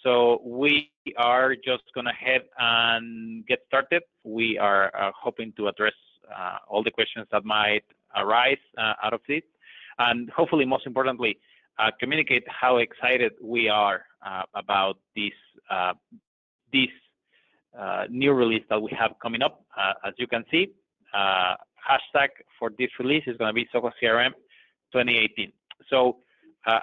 So we are just going to head and get started. We are hoping to address all the questions that might arise out of this, and hopefully, most importantly, communicate how excited we are about this new release that we have coming up. As you can see, hashtag for this release is going to be Zoho CRM 2018. So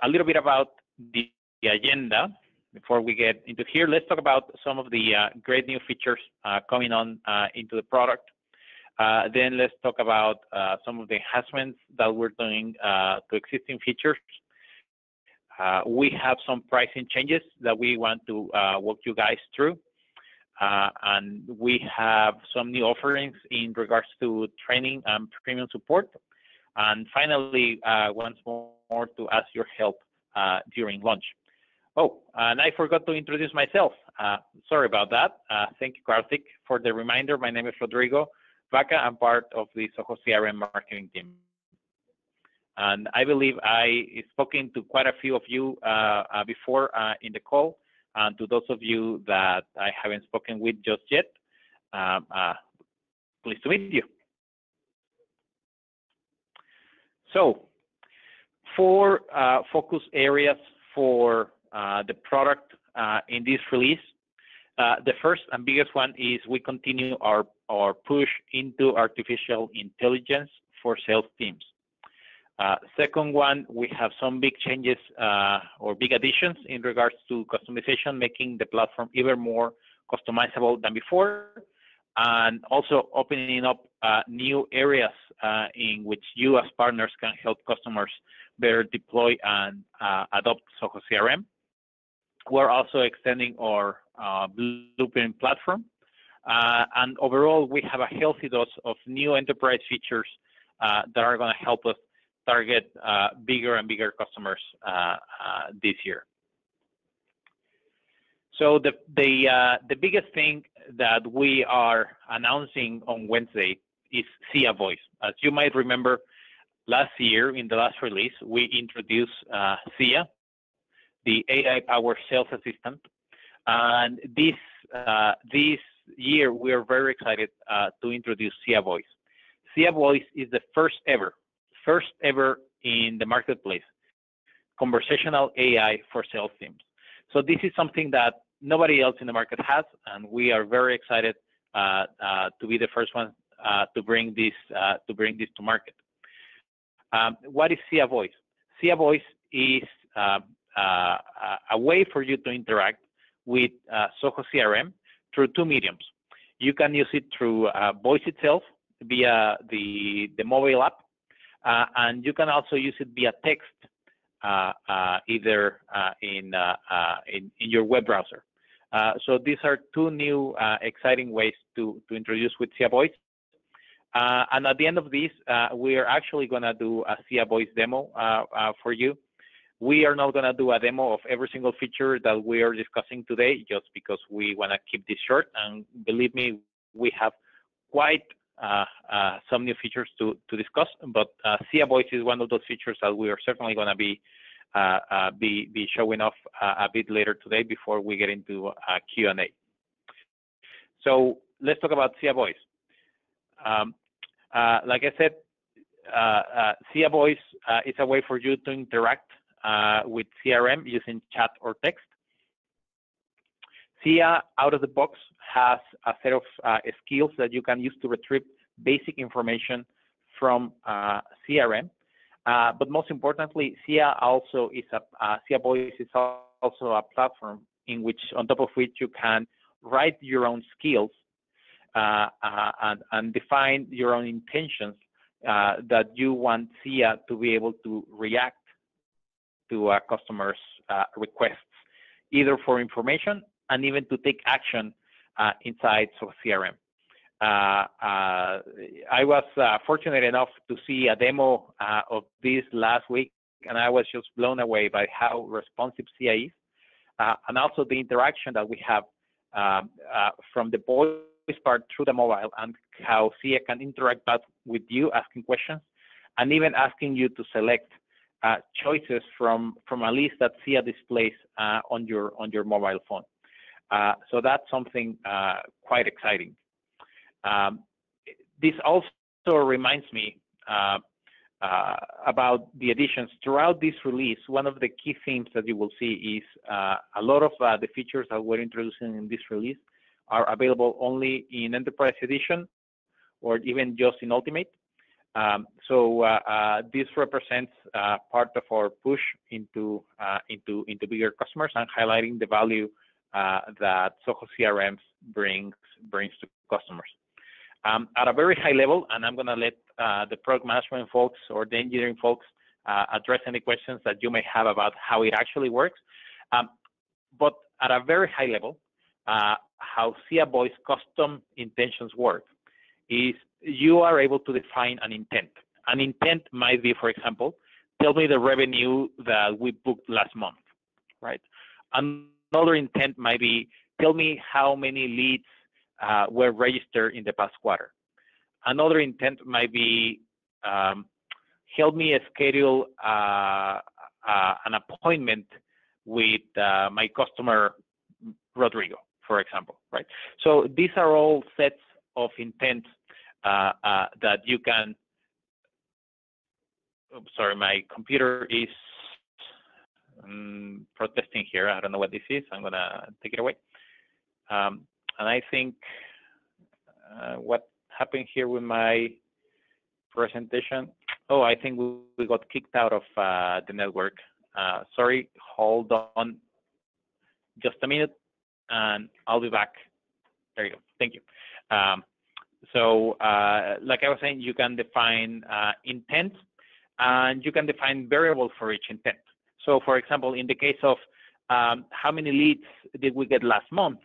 a little bit about the agenda before we get into here. Let's talk about some of the great new features coming on into the product. Then let's talk about some of the enhancements that we're doing to existing features. We have some pricing changes that we want to walk you guys through. And we have some new offerings in regards to training and premium support. And finally, once more to ask your help during launch. Oh, and I forgot to introduce myself. Sorry about that. Thank you, Karthik, for the reminder. My name is Rodrigo Vaca. I'm part of the Zoho CRM marketing team. And I believe I spoken to quite a few of you before in the call. And to those of you that I haven't spoken with just yet, pleased to meet you. So, 4 focus areas for the product in this release. The first and biggest one is we continue our push into artificial intelligence for sales teams. Second one, we have some big changes or big additions in regards to customization, making the platform even more customizable than before, and also opening up new areas in which you as partners can help customers better deploy and adopt Zoho CRM. We're also extending our Blueprint platform. And overall, we have a healthy dose of new enterprise features that are going to help us target bigger and bigger customers this year. So the biggest thing that we are announcing on Wednesday is Zia Voice. As you might remember, last year in the last release, we introduced Zia, the AI-powered sales assistant. And this year, we are very excited to introduce Zia Voice. Zia Voice is the first ever in the marketplace, conversational AI for sales teams. So this is something that nobody else in the market has, and we are very excited to be the first one to bring this to market. What is Zia Voice? Zia Voice is a way for you to interact with Zoho CRM through 2 mediums. You can use it through voice itself via the mobile app, and you can also use it via text, either in your web browser. So these are 2 new exciting ways to introduce with Zia Voice. And at the end of this, we are actually going to do a Zia Voice demo for you. We are not going to do a demo of every single feature that we are discussing today, just because we want to keep this short. And believe me, we have quite some new features to discuss. But Zia Voice is one of those features that we are certainly going to be showing off a bit later today before we get into Q&A. So let's talk about Zia Voice. Like I said, Zia Voice is a way for you to interact with CRM using chat or text. Zia, out of the box, has a set of skills that you can use to retrieve basic information from CRM. But most importantly, Zia Voice is also a platform in which, on top of which, you can write your own skills and define your own intentions that you want Zia to be able to react to a customer's requests, either for information and even to take action inside of CRM. I was fortunate enough to see a demo of this last week, and I was just blown away by how responsive Zia is, and also the interaction that we have from the voice part through the mobile, and how Zia can interact back with you, asking questions, and even asking you to select choices from a list that Zia displays on your mobile phone. So that's something quite exciting. This also reminds me about the additions throughout this release. One of the key themes that you will see is a lot of the features that we're introducing in this release are available only in Enterprise Edition or even just in Ultimate. So this represents part of our push into bigger customers and highlighting the value that Zoho CRM brings to customers. At a very high level, and I'm going to let the product management folks or the engineering folks address any questions that you may have about how it actually works. But at a very high level, how Zia Voice custom intentions work is you are able to define an intent. An intent might be, for example, tell me the revenue that we booked last month, right? Another intent might be, tell me how many leads were registered in the past quarter. Another intent might be, help me schedule an appointment with my customer, Rodrigo, for example, right? So these are all sets of intents that you can, sorry, my computer is protesting here. I don't know what this is. I'm gonna take it away. And I think what happened here with my presentation, oh, I think we got kicked out of the network. Sorry, hold on just a minute and I'll be back. There you go, thank you. So like I was saying, you can define intent and you can define variables for each intent. So for example, in the case of how many leads did we get last month?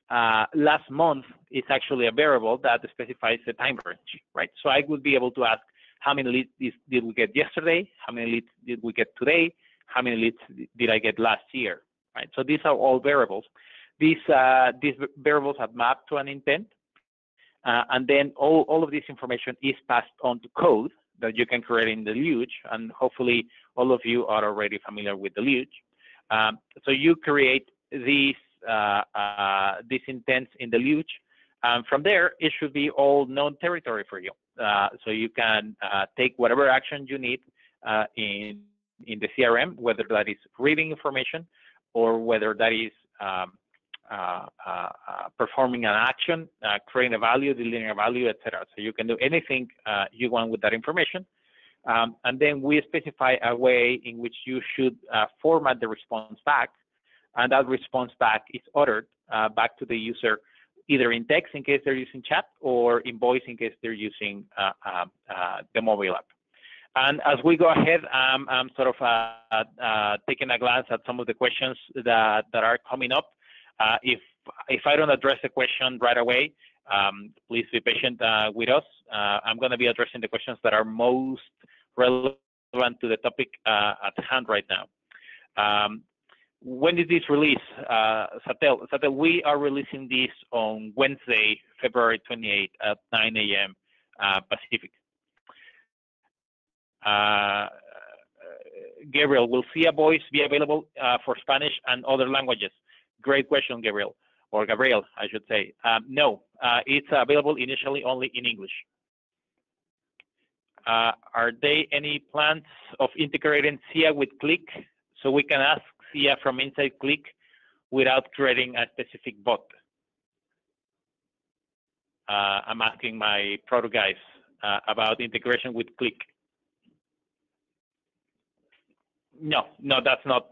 Last month is actually a variable that specifies the time range, right? So I would be able to ask how many leads did we get yesterday? How many leads did we get today? How many leads did I get last year, right? So these are all variables. These variables have mapped to an intent. And then all of this information is passed on to code that you can create in the Luge, and hopefully all of you are already familiar with the Luge. So you create these intents in the Luge, and from there it should be all known territory for you. So you can take whatever action you need in the CRM, whether that is reading information or whether that is performing an action, creating a value, deleting a value, etc. So you can do anything you want with that information. And then we specify a way in which you should format the response back. And that response back is ordered back to the user, either in text in case they're using chat or in voice in case they're using the mobile app. And as we go ahead, I'm sort of taking a glance at some of the questions that are coming up. If I don't address the question right away, please be patient with us. I'm going to be addressing the questions that are most relevant to the topic at hand right now. When is this release, Satel? We are releasing this on Wednesday, February 28th at 9 a.m. Pacific. Gabriel, will Zia Voice be available for Spanish and other languages? Great question, Gabriel, or Gabriel, I should say. No, it's available initially only in English. Are there any plans of integrating Zia with Click so we can ask Zia from inside Click without creating a specific bot? I'm asking my product guys about integration with Click. No, that's not.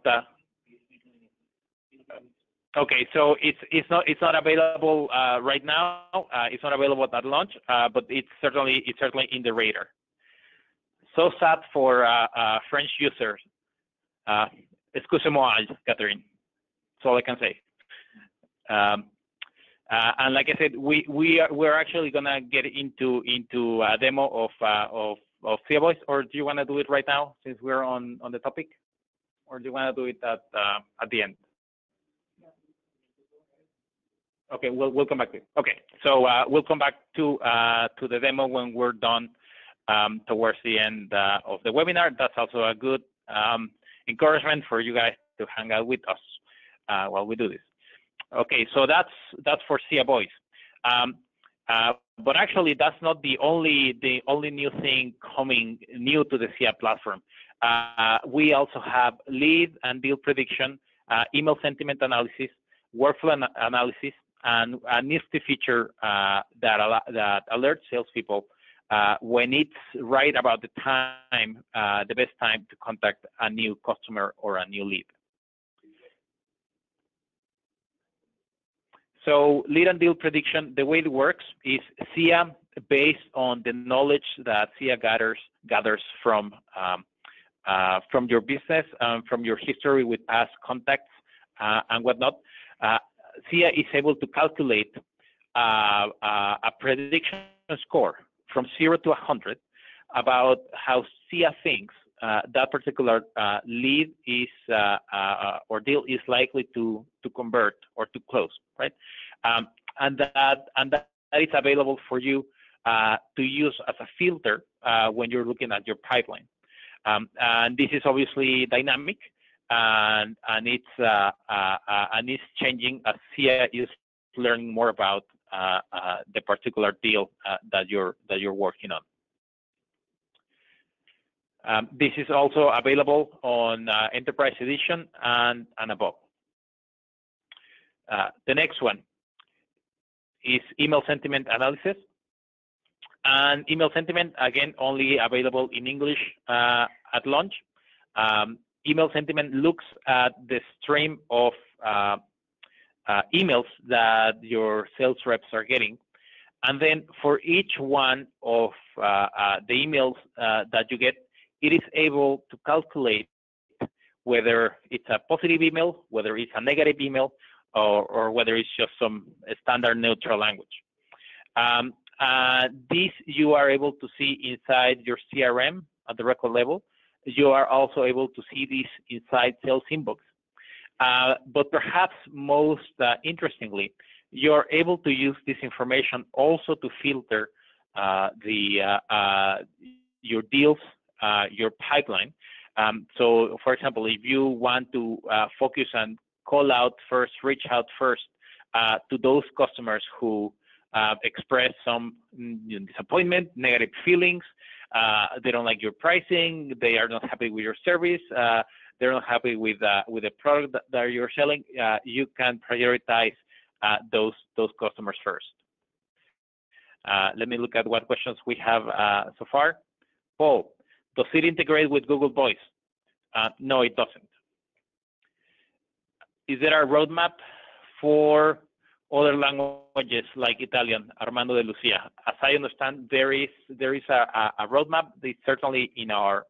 Okay, so it's not available right now. It's not available at launch, but it's certainly in the radar. So sad for French users. Excusez-moi, Catherine. That's all I can say. And like I said, we're actually gonna get into a demo of Zia Voice, or do you want to do it right now since we're on the topic, or do you want to do it at the end? Okay, we'll come back to it. Okay, so we'll come back to the demo when we're done towards the end of the webinar. That's also a good encouragement for you guys to hang out with us while we do this. Okay, so that's for Zia Voice. But actually, that's not the only new thing coming new to the Zia platform. We also have lead and deal prediction, email sentiment analysis, workflow analysis, and a nifty feature that alerts salespeople when it's right about the time, the best time to contact a new customer or a new lead. So lead and deal prediction, the way it works is Zia, based on the knowledge that Zia gathers from your business, from your history with past contacts and whatnot. Zia is able to calculate a prediction score from 0 to 100 about how Zia thinks that particular lead is or deal is likely to convert or to close, right? And that is available for you to use as a filter when you're looking at your pipeline. And this is obviously dynamic, and it's changing as Zia is learning more about the particular deal that you're working on. This is also available on Enterprise Edition and above. The next one is email sentiment analysis. And email sentiment, again, only available in English at launch. Email sentiment looks at the stream of emails that your sales reps are getting. And then for each one of the emails that you get, it is able to calculate whether it's a positive email, whether it's a negative email, or whether it's just some standard neutral language. This you are able to see inside your CRM at the record level. You are also able to see this inside sales inbox. But perhaps most interestingly, you're able to use this information also to filter your deals, your pipeline. So, for example, if you want to focus and call out first, reach out first to those customers who express some disappointment, negative feelings, they don't like your pricing, they are not happy with your service, they're not happy with the product that you're selling, you can prioritize those customers first. Let me look at what questions we have so far. Paul, does it integrate with Google Voice? No, it doesn't. Is there a roadmap for other languages like Italian? Armando de Lucia. As I understand, there is a roadmap. It's certainly in our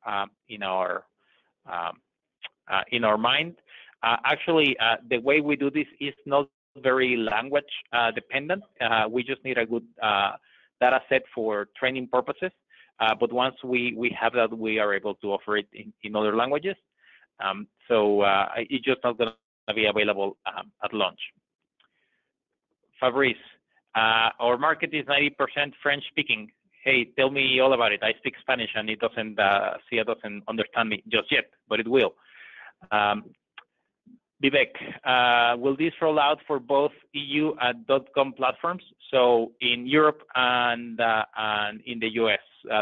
mind. Actually, the way we do this is not very language dependent. We just need a good data set for training purposes. But once we have that, we are able to offer it in other languages. So it's just not going to be available at launch. Fabrice, our market is 90% French speaking. Hey, tell me all about it. I speak Spanish and it doesn't, Zia doesn't understand me just yet, but it will. Vivek, will this roll out for both EU and .com platforms? So in Europe and in the US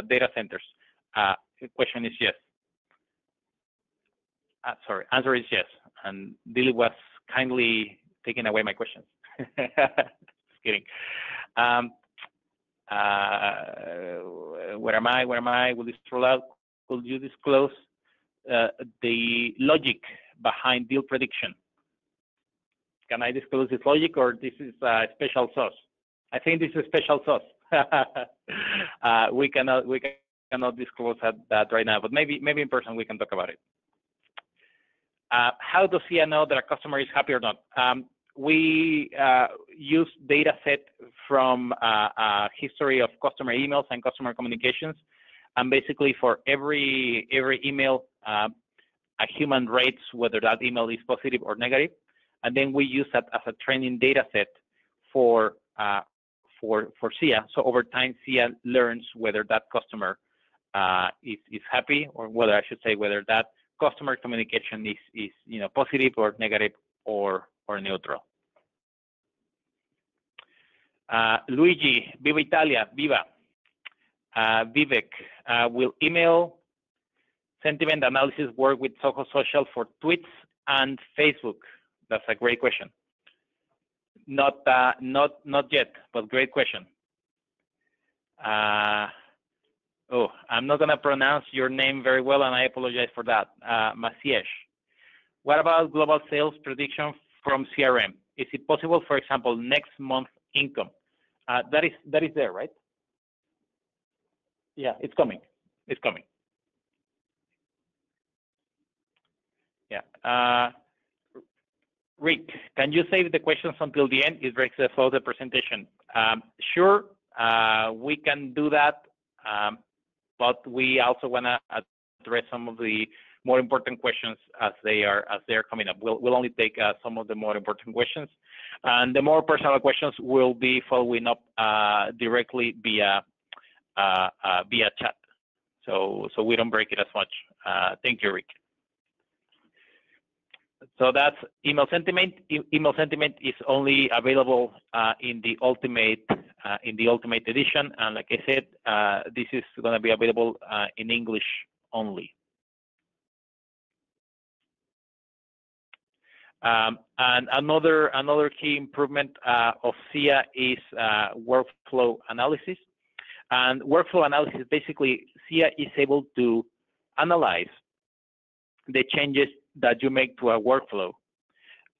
data centers? The question is yes. Sorry, answer is yes. And Dilly was kindly taking away my questions. Just kidding. Where am I? Will this roll out? Could you disclose the logic behind deal prediction? Can I disclose this logic, or this is a special sauce? I think this is special sauce. We cannot disclose that right now, but maybe in person we can talk about it. How does Zia know that a customer is happy or not? We use data set from a history of customer emails and customer communications, and basically for every email, a human rates whether that email is positive or negative, and then we use that as a training data set for Zia. So over time, Zia learns whether that customer is happy, or whether I should say whether that customer communication is positive or negative or neutral. Luigi, Viva Italia, Viva. Vivek, will email sentiment analysis work with Zoho Social for tweets and Facebook? That's a great question. Not yet, but great question. Oh, I'm not gonna pronounce your name very well, and I apologize for that. Masiesh, what about global sales prediction from CRM? Is it possible, for example, next month income? That is there, right? Yeah, it's coming. It's coming. Yeah. Rick, can you save the questions until the end? It breaks the flow of the presentation. Sure, we can do that, but we also want to address some of the more important questions as they're coming up. We'll only take some of the more important questions, and the more personal questions will be following up directly via chat, so we don't break it as much. Thank you, Rick. So that's email sentiment. Email sentiment is only available in the ultimate edition, and like I said, this is going to be available in English only. And another key improvement of Zia is workflow analysis. And workflow analysis, basically, Zia is able to analyze the changes that you make to a workflow,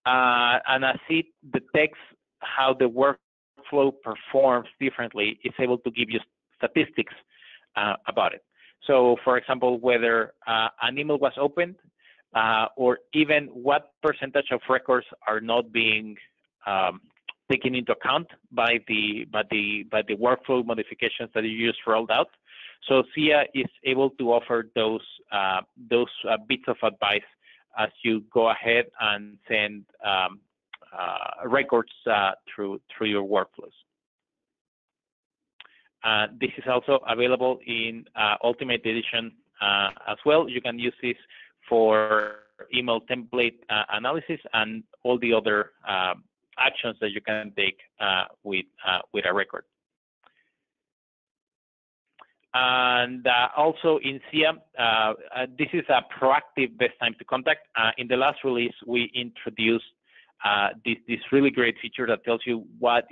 and as it detects how the workflow performs differently, it's able to give you statistics about it. So, for example, whether an email was opened, or even what percentage of records are not being taken into account by the workflow modifications that you just rolled out. So Zia is able to offer those bits of advice as you go ahead and send records through your workflows. This is also available in Ultimate Edition as well. You can use this for email template analysis and all the other actions that you can take with a record. And also in Zia, this is a proactive best time to contact. In the last release, we introduced this really great feature that tells you what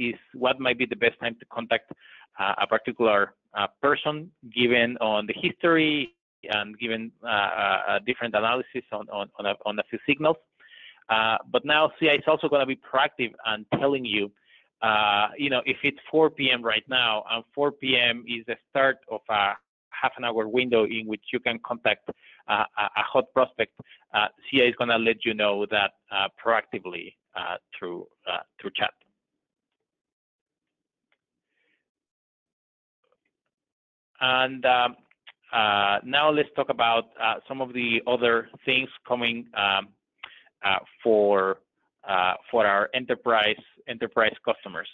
might be the best time to contact a particular person, given on the history and given a different analysis on a few signals. But now Zia is also going to be proactive and telling you, if it's 4 p.m. right now, and 4 p.m. is the start of a half-an-hour window in which you can contact a hot prospect, Zia is going to let you know that proactively through chat. And now let's talk about some of the other things coming for our enterprise customers.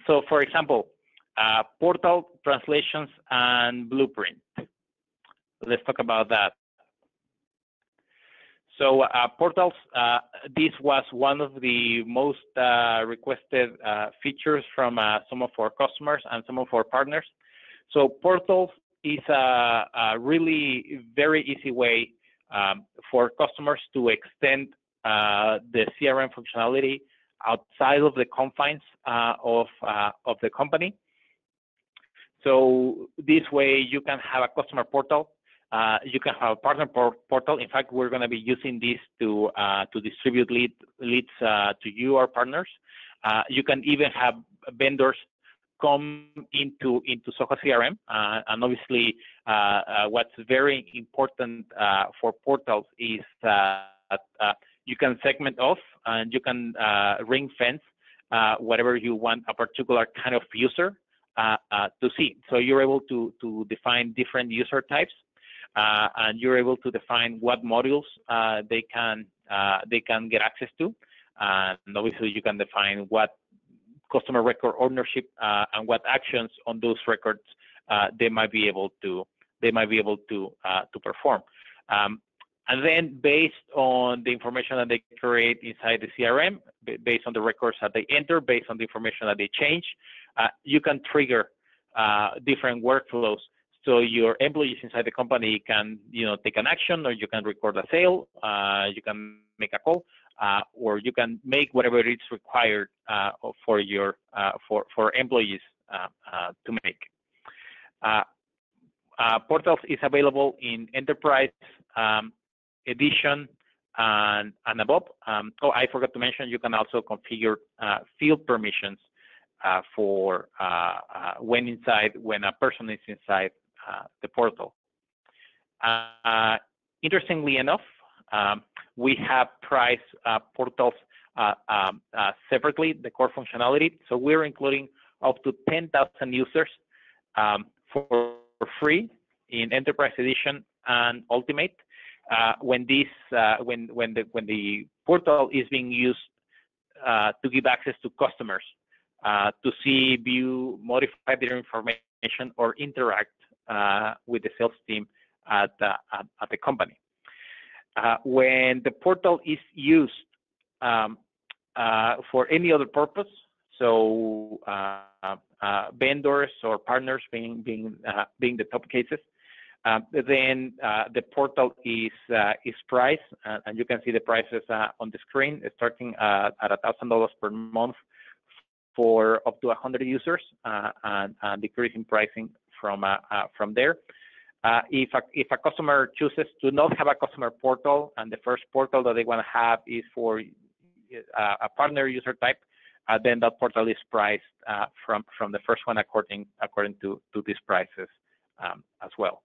So, for example, portal translations and blueprint. Let's talk about that. So portals, this was one of the most requested features from some of our customers and some of our partners. So portals is a really very easy way for customers to extend the CRM functionality outside of the confines of the company. So this way you can have a customer portal, you can have a partner portal. In fact, we're going to be using this to distribute leads to you, our partners. You can even have vendors come into Zoho CRM, and obviously what's very important for portals is that you can segment off and you can ring fence whatever you want a particular kind of user to see. So you're able to define different user types, and you're able to define what modules they can get access to, and obviously you can define what customer record ownership and what actions on those records they might be able to perform. And then based on the information that they create inside the CRM, based on the records that they enter, based on the information that they change, you can trigger different workflows. So your employees inside the company can, take an action, or you can record a sale, you can make a call, or you can make whatever is required for your for employees to make. Portals is available in Enterprise Edition and above. I forgot to mention, you can also configure field permissions for when a person is inside the portal. Interestingly enough, we have priced portals separately, the core functionality. So we're including up to 10,000 users for free in Enterprise Edition and Ultimate. When the portal is being used to give access to customers to see, view, modify their information, or interact with the sales team at the company. When the portal is used for any other purpose, so vendors or partners being the top cases, then the portal is priced, and you can see the prices on the screen, starting at $1,000 per month for up to 100 users, and decreasing pricing from there. If a customer chooses to not have a customer portal, and the first portal that they want to have is for a partner user type, then that portal is priced from the first one according to these prices as well.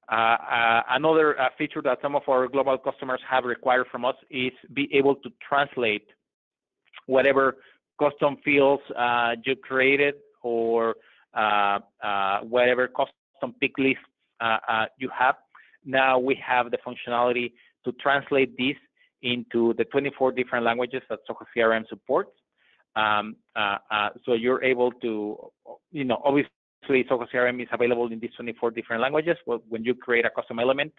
Another feature that some of our global customers have required from us is be able to translate whatever custom fields you created, or whatever custom pick lists you have. Now we have the functionality to translate this into the 24 different languages that Zoho CRM supports. So you're able to, obviously Zoho CRM is available in these 24 different languages. Well, when you create a custom element,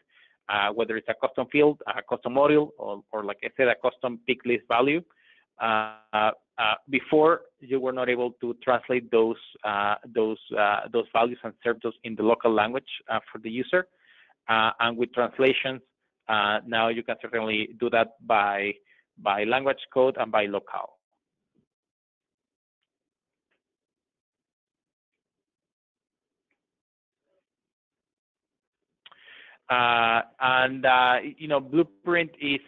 whether it's a custom field, a custom module, or like I said, a custom pick list value, before you were not able to translate those values and serve those in the local language for the user. And with translations, now you can certainly do that by language code and by locale. Blueprint is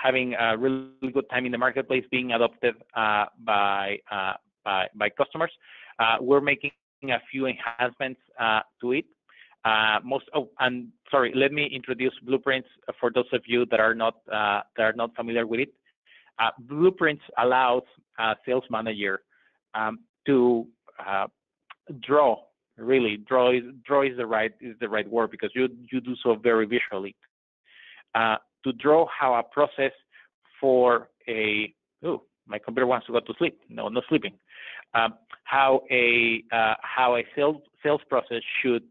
having a really good time in the marketplace, being adopted by customers. We're making a few enhancements to it. Let me introduce Blueprints for those of you that are not familiar with it. Blueprints allows a sales manager to draw. Really, draw is the right word, because you do so very visually. To draw how a process for my computer wants to go to sleep. No, not sleeping. How a sales process should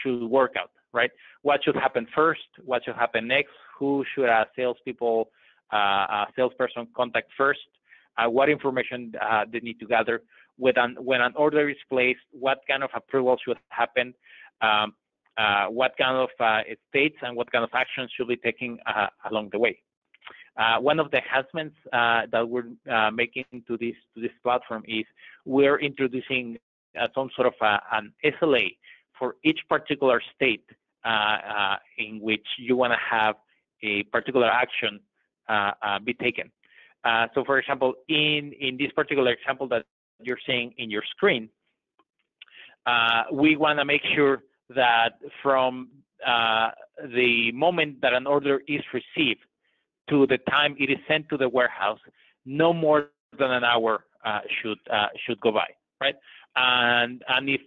work out, right? What should happen first? What should happen next? Who should a salesperson contact first? What information they need to gather? When an order is placed, what kind of approval should happen? What kind of states and what kind of actions should be taken along the way? One of the enhancements that we're making to this platform is we're introducing some sort of an SLA for each particular state in which you want to have a particular action be taken. So, for example, in this particular example that you're seeing in your screen, we want to make sure that from the moment that an order is received to the time it is sent to the warehouse, no more than an hour should go by, right? And if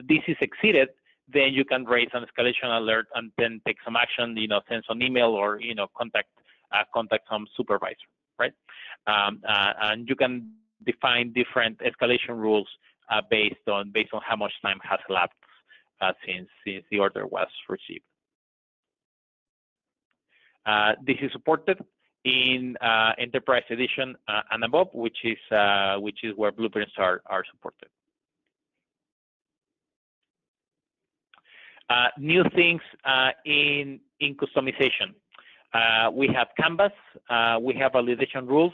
this is exceeded, then you can raise an escalation alert and then take some action, send some email or, contact some supervisor, right? And you can define different escalation rules based on how much time has elapsed since the order was received. This is supported in Enterprise Edition and above, which is where blueprints are supported. New things in customization. We have Canvas, we have validation rules,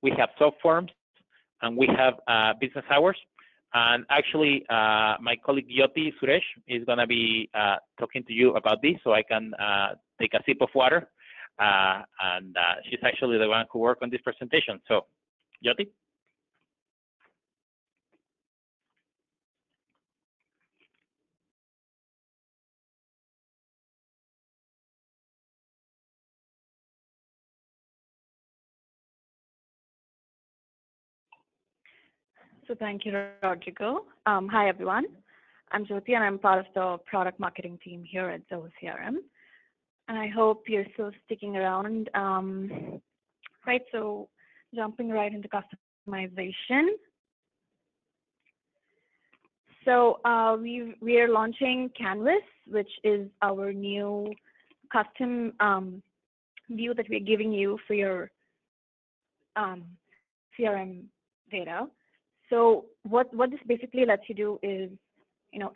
we have subforms, and we have business hours. And actually, my colleague Jyoti Suresh is going to be talking to you about this, so I can take a sip of water. And she's actually the one who worked on this presentation. So, Jyoti? So thank you, Rodrigo. Hi, everyone. I'm Jyoti, and I'm part of the product marketing team here at Zoho CRM. And I hope you're still sticking around. Right, so jumping right into customization. So we are launching Canvas, which is our new custom view that we're giving you for your CRM data. So what this basically lets you do is,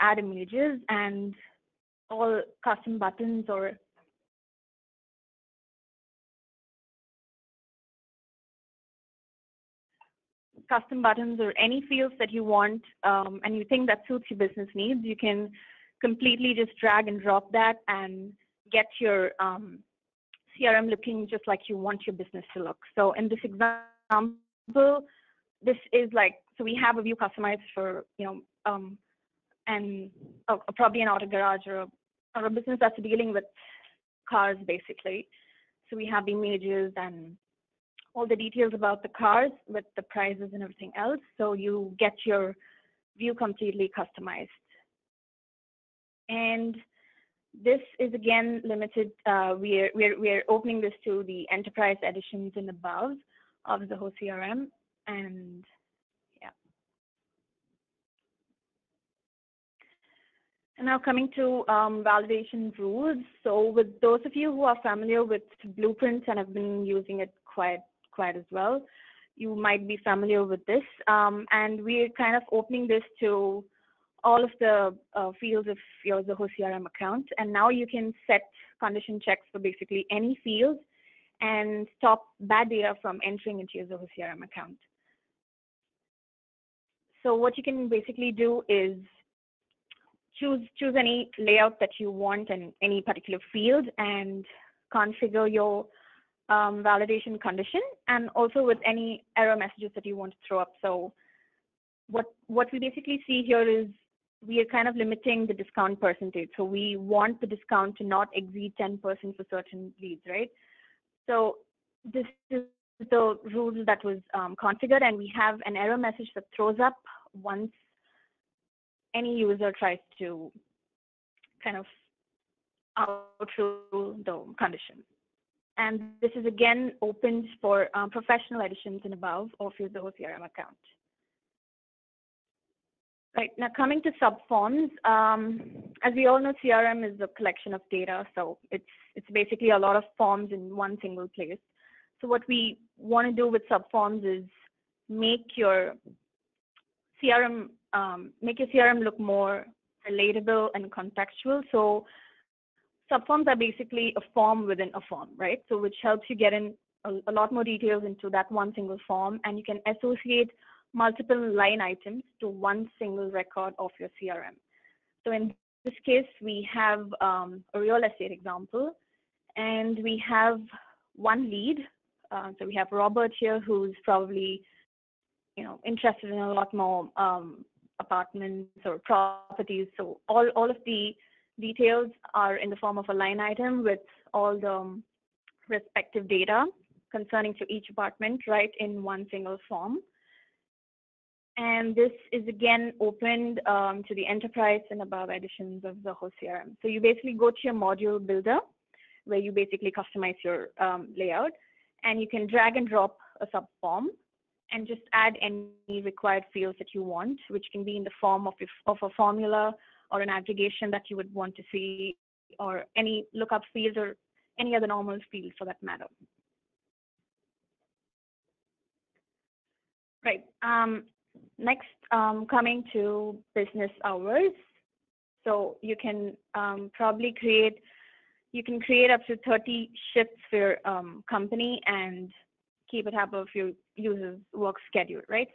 add images and all custom buttons or any fields that you want and you think that suits your business needs, you can completely just drag and drop that and get your CRM looking just like you want your business to look. So in this example, this is like, so we have a view customized for, probably an auto garage or a business that's dealing with cars, basically. So we have images and all the details about the cars with the prices and everything else. So you get your view completely customized. And this is again limited. We're opening this to the enterprise editions and above of the Zoho CRM. And yeah. And now coming to validation rules. So with those of you who are familiar with blueprints and have been using it quite as well, you might be familiar with this. And we're kind of opening this to all of the fields of your Zoho CRM account. And now you can set condition checks for basically any field and stop bad data from entering into your Zoho CRM account. So what you can basically do is choose any layout that you want in any particular field and configure your validation condition, and also with any error messages that you want to throw up. So what we basically see here is we are kind of limiting the discount percentage. So we want the discount to not exceed 10% for certain leads, right? So this is the rule that was configured, and we have an error message that throws up once any user tries to kind of outrule the condition. And this is again opened for professional editions and above of your Zoho CRM account. Right, now coming to subforms, as we all know, CRM is a collection of data, so it's basically a lot of forms in one single place. So what we want to do with subforms is make your CRM look more relatable and contextual. So subforms are basically a form within a form, right? So which helps you get in a lot more details into that one single form, and you can associate multiple line items to one single record of your CRM. So in this case, we have a real estate example, and we have one lead. So we have Robert here, who's probably interested in a lot more apartments or properties. So all of the details are in the form of a line item with all the respective data concerning to each apartment right in one single form. And this is again opened to the enterprise and above editions of Zoho CRM. So you basically go to your module builder, where you basically customize your layout, and you can drag and drop a subform and just add any required fields that you want, which can be in the form of a formula or an aggregation that you would want to see, or any lookup fields or any other normal field for that matter. Right. Next, coming to business hours. So you can probably create up to 30 shifts for your company and keep a tab of your users' work schedule, right?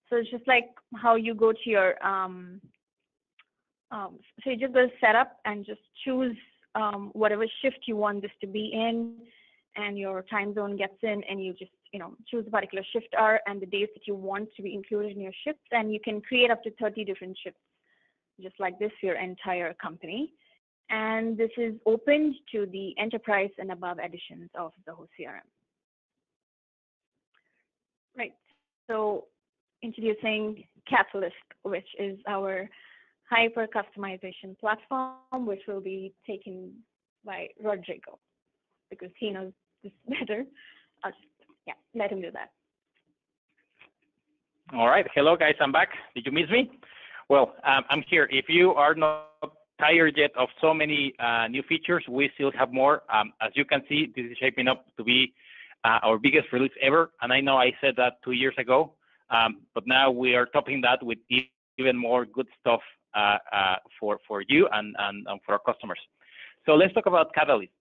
So it's just like how you go to your, so you just go to setup and just choose whatever shift you want this to be in, and your time zone gets in, and you just choose a particular shift hour and the days that you want to be included in your shifts, and you can create up to 30 different shifts, just like this for your entire company. And this is opened to the enterprise and above editions of Zoho CRM. Right. So introducing Catalyst, which is our hyper customization platform, which will be taken by Rodrigo because he knows this better. I'll just let him do that. All right. Hello, guys. I'm back. Did you miss me? Well, I'm here. If you are not tired yet of so many new features, we still have more. As you can see, this is shaping up to be our biggest release ever. And I know I said that 2 years ago, but now we are topping that with even more good stuff for you and for our customers. So let's talk about Catalyst.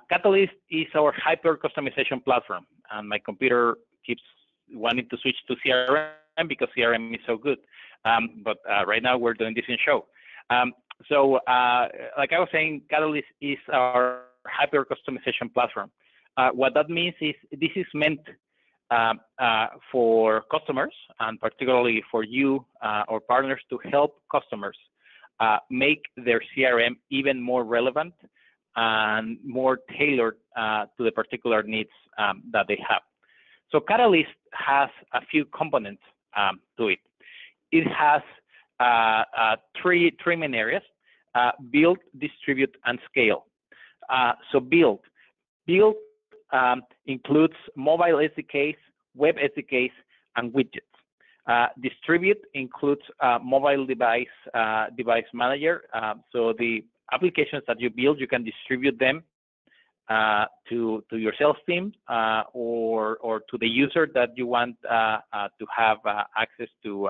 Catalyst is our hyper customization platform, and my computer keeps wanting to switch to CRM because CRM is so good. But right now we're doing this in show. So like I was saying, Catalyst is our hyper customization platform. What that means is this is meant for customers, and particularly for you or partners, to help customers make their CRM even more relevant and more tailored to the particular needs that they have. So Catalyst has a few components to it. It has three main areas: build, distribute, and scale. So build includes mobile SDKs, web SDKs, and widgets. Distribute includes mobile device manager. So the applications that you build, you can distribute them to your sales team or to the user that you want to have access to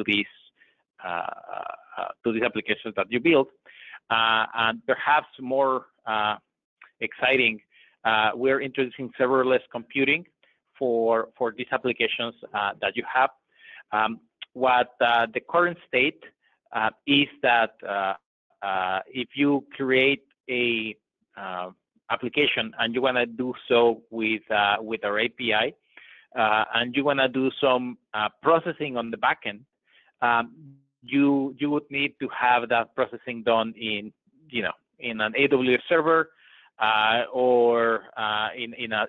these applications that you build. And perhaps more exciting, we're introducing serverless computing for these applications that you have. What the current state is that if you create a application and you want to do so with our API, and you want to do some processing on the backend, you would need to have that processing done in an AWS server or in a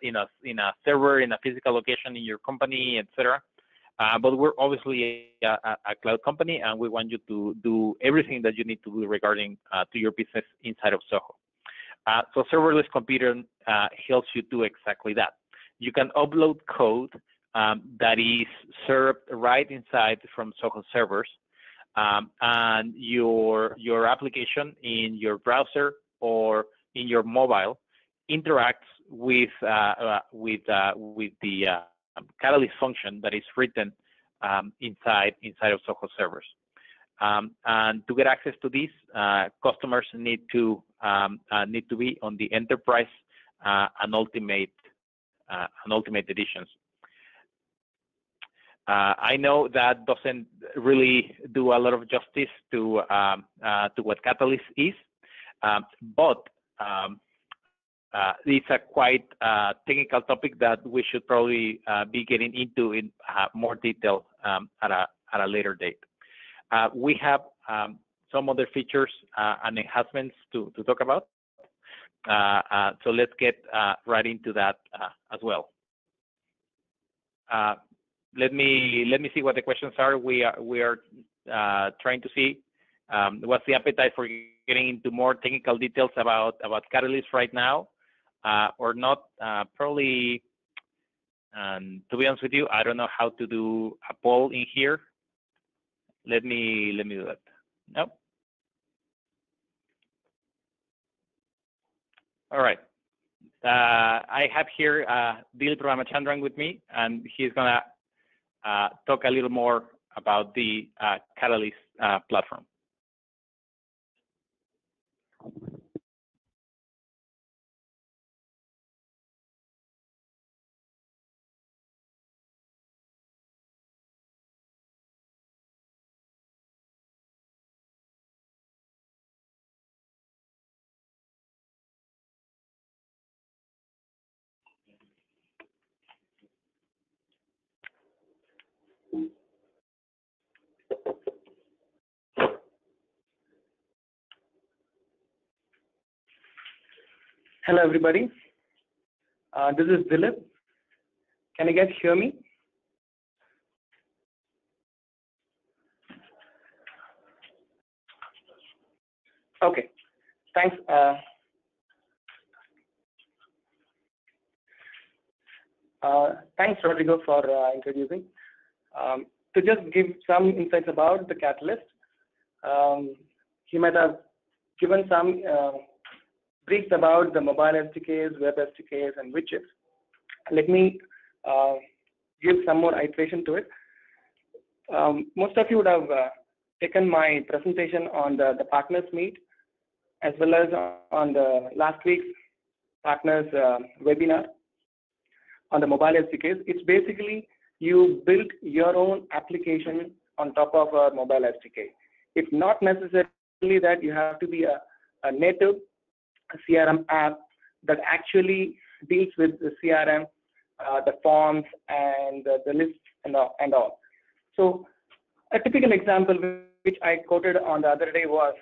server in a physical location in your company, etc. But we're obviously a cloud company, and we want you to do everything that you need to do regarding to your business inside of Zoho. So serverless computing helps you do exactly that. You can upload code that is served right inside from Zoho servers, and your application in your browser or in your mobile interacts with the Catalyst function that is written inside of Zoho servers. And to get access to this, customers need to be on the enterprise and ultimate editions. I know that doesn't really do a lot of justice to what Catalyst is, but it's a quite technical topic that we should probably be getting into in more detail at a later date. We have some other features and enhancements to talk about. So let's get right into that as well. let me see what the questions are. We are trying to see what's the appetite for getting into more technical details about Catalyst right now, or not. Probably, to be honest with you, I don't know how to do a poll in here. Let me do that. Nope. All right. I have here Dilip Ramachandran with me, and he's gonna talk a little more about the Catalyst platform. Hello, everybody. This is Dilip. Can you guys hear me? Okay. Thanks. Thanks, Rodrigo, for introducing. To just give some insights about the Catalyst, he might have given some briefs about the mobile SDKs, web SDKs, and widgets. Let me give some more iteration to it. Most of you would have taken my presentation on the partners meet, as well as on the last week's partners webinar on the mobile SDKs. It's basically you build your own application on top of a mobile SDK. It's not necessarily that you have to be a native CRM app that actually deals with the CRM, the forms, and the lists and all. So a typical example which I quoted on the other day was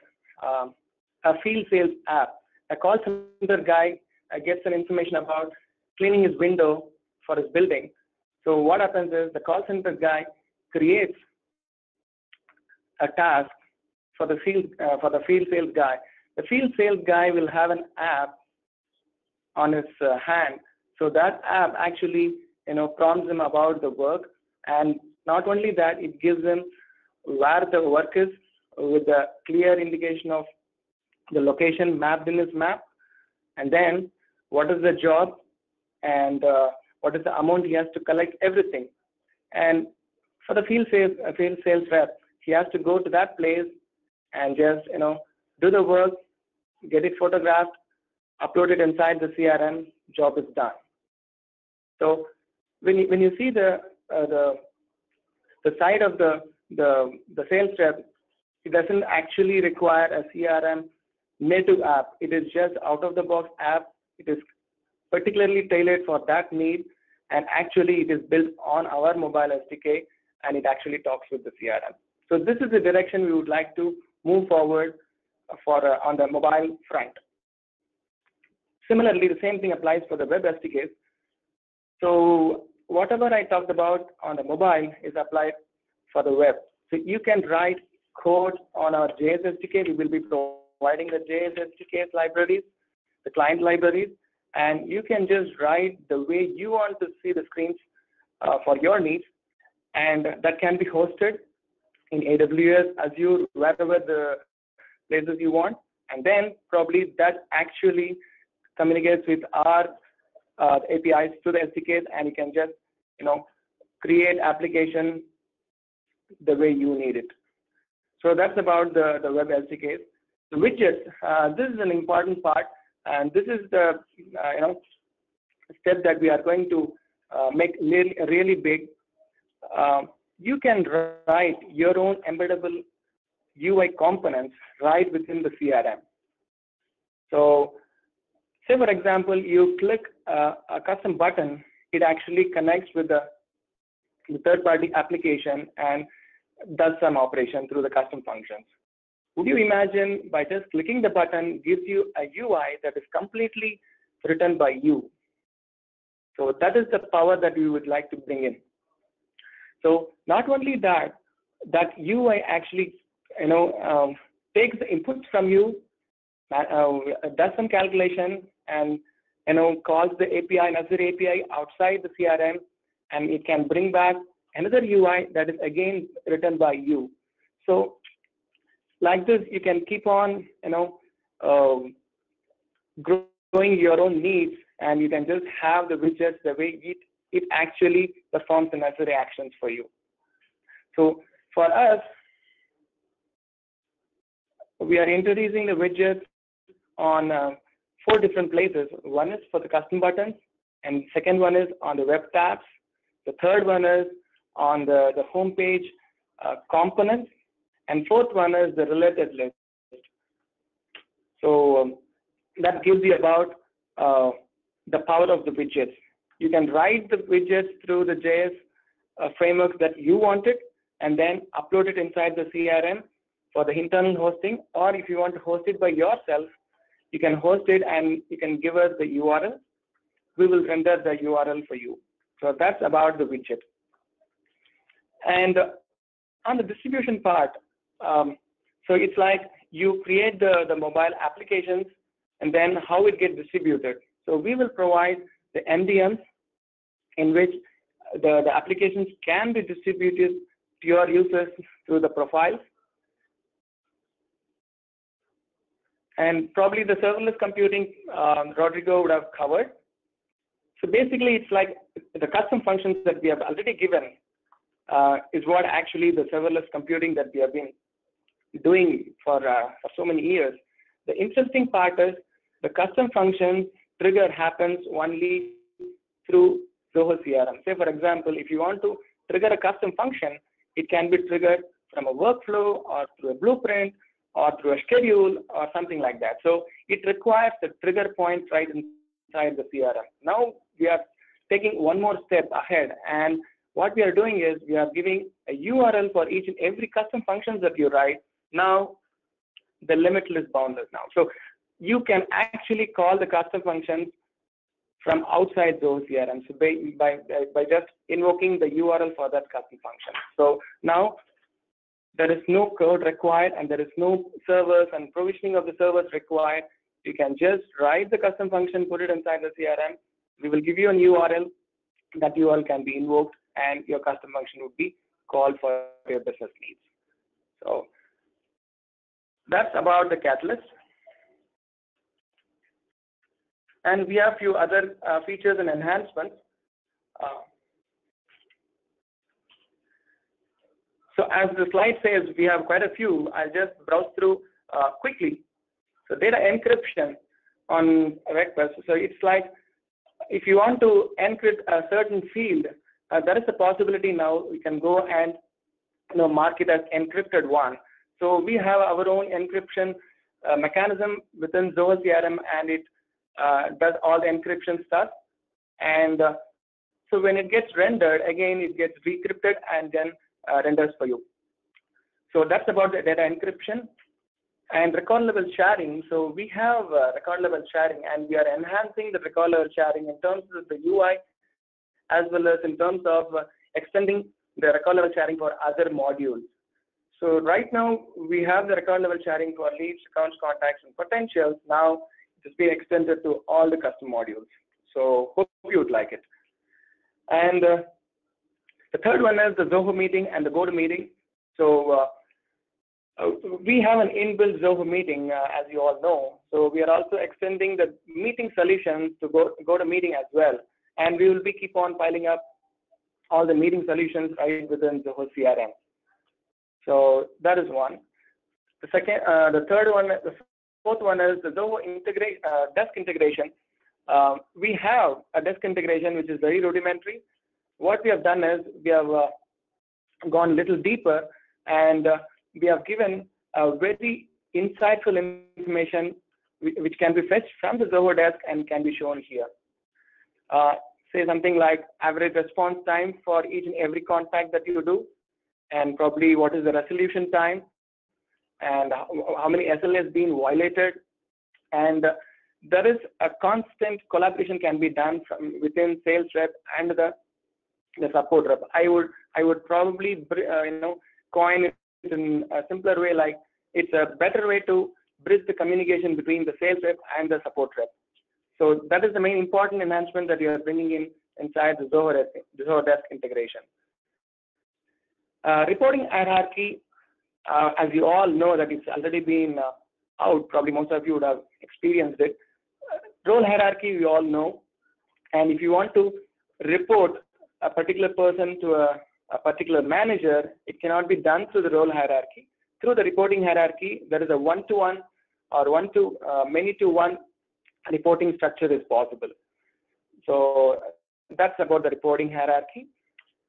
a field sales app. A call center guy gets some information about cleaning his window for his building. So what happens is the call center guy creates a task for the field sales guy. The field sales guy will have an app on his hand, so that app actually prompts him about the work, and not only that, it gives him where the work is with a clear indication of the location mapped in his map, and then what is the job and what is the amount he has to collect, everything. And for the field sales rep, he has to go to that place and just do the work, get it photographed, upload it inside the CRM, job is done. So when you see the side of the sales rep, it doesn't actually require a CRM native app. It is just out of the box app. It is particularly tailored for that need, and actually it is built on our mobile SDK, and it actually talks with the CRM. So this is the direction we would like to move forward for on the mobile front. Similarly, the same thing applies for the web SDKs. So whatever I talked about on the mobile is applied for the web. So you can write code on our JS SDK. We will be providing the JS SDKs libraries, the client libraries, and you can just write the way you want to see the screens for your needs, and that can be hosted in AWS, Azure, wherever the places you want, and then probably that actually communicates with our APIs to the SDKs, and you can just create application the way you need it. So that's about the web SDKs. The widgets, this is an important part, and this is the step that we are going to make really big. You can write your own embeddable UI components right within the CRM. So say for example, you click a custom button, it actually connects with the third-party application and does some operation through the custom functions. Would you imagine by just clicking the button gives you a UI that is completely written by you? So that is the power that we would like to bring in. So not only that UI actually, takes the inputs from you, does some calculation, and calls the API, necessary API outside the CRM, and it can bring back another UI that is again written by you. So like this, you can keep on, growing your own needs, and you can just have the widgets the way it actually performs the necessary actions for you. So for us, we are introducing the widgets on 4 different places. One is for the custom buttons, and second one is on the web tabs. The third one is on the home page components, and fourth one is the related list. So that gives you about the power of the widgets. You can write the widgets through the JS framework that you wanted, and then upload it inside the CRM for the internal hosting, or if you want to host it by yourself, you can host it and you can give us the URL. We will render the URL for you. So that's about the widget. And on the distribution part, so it's like you create the mobile applications and then how it gets distributed. So we will provide the MDMs in which the applications can be distributed to your users through the profiles. And probably the serverless computing, Rodrigo would have covered. So basically, it's like the custom functions that we have already given is what actually the serverless computing that we have been doing for so many years. The interesting part is the custom function trigger happens only through Zoho CRM. Say, for example, if you want to trigger a custom function, it can be triggered from a workflow or through a blueprint or through a schedule or something like that. So it requires a trigger point right inside the CRM. Now we are taking one more step ahead, and what we are doing is we are giving a URL for each and every custom functions that you write. Now the limitless boundless now. So you can actually call the custom functions from outside Zoho CRM. So by just invoking the URL for that custom function. So now there is no code required, and there is no servers and provisioning of the servers required. You can just write the custom function, put it inside the CRM. We will give you an URL. That URL can be invoked, and your custom function would be called for your business needs. So that's about the Catalyst. And we have a few other features and enhancements. So as the slide says, we have quite a few. I'll just browse through quickly. So data encryption on request. So it's like if you want to encrypt a certain field, there is a possibility now we can go and mark it as encrypted one. So we have our own encryption mechanism within Zoho CRM, and it does all the encryption stuff. And so when it gets rendered, again, it gets decrypted and then renders for you. So that's about the data encryption. And record level sharing. So we have record level sharing, and we are enhancing the record level sharing in terms of the UI, as well as in terms of extending the record level sharing for other modules. So right now we have the record level sharing for leads, accounts, contacts, and potentials. Now it's being extended to all the custom modules. So hope you would like it. And the third one is the Zoho meeting and the GoToMeeting. So we have an inbuilt Zoho meeting, as you all know. So we are also extending the meeting solutions to GoToMeeting as well. And we will be keep on piling up all the meeting solutions right within Zoho CRM. So that is one. The second, the third one, the fourth one is the Zoho desk integration. We have a desk integration which is very rudimentary. What we have done is we have gone a little deeper, and we have given a very insightful information which can be fetched from the Zoho desk and can be shown here. Say something like average response time for each and every contact that you do, and probably what is the resolution time, and how many SLAs being violated. And there is a constant collaboration can be done from within sales rep and the the support rep. I would probably coin it in a simpler way, like it's a better way to bridge the communication between the sales rep and the support rep. So that is the main important enhancement that you are bringing in inside the Zoho Desk integration. Reporting hierarchy, as you all know that it's already been out, probably most of you would have experienced it. Role hierarchy, we all know. And if you want to report a particular person to a particular manager, it cannot be done through the role hierarchy. Through the reporting hierarchy, there is a one-to-one or many-to-one reporting structure is possible. So that's about the reporting hierarchy.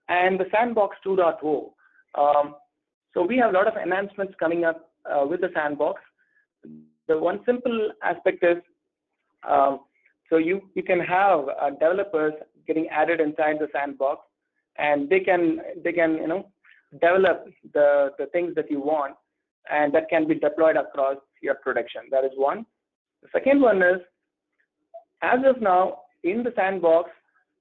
And the Sandbox 2.0. So we have a lot of enhancements coming up with the Sandbox. The one simple aspect is, so you can have developers getting added inside the Sandbox, and they can develop the things that you want, and that can be deployed across your production. That is one. The second one is, as of now, in the Sandbox,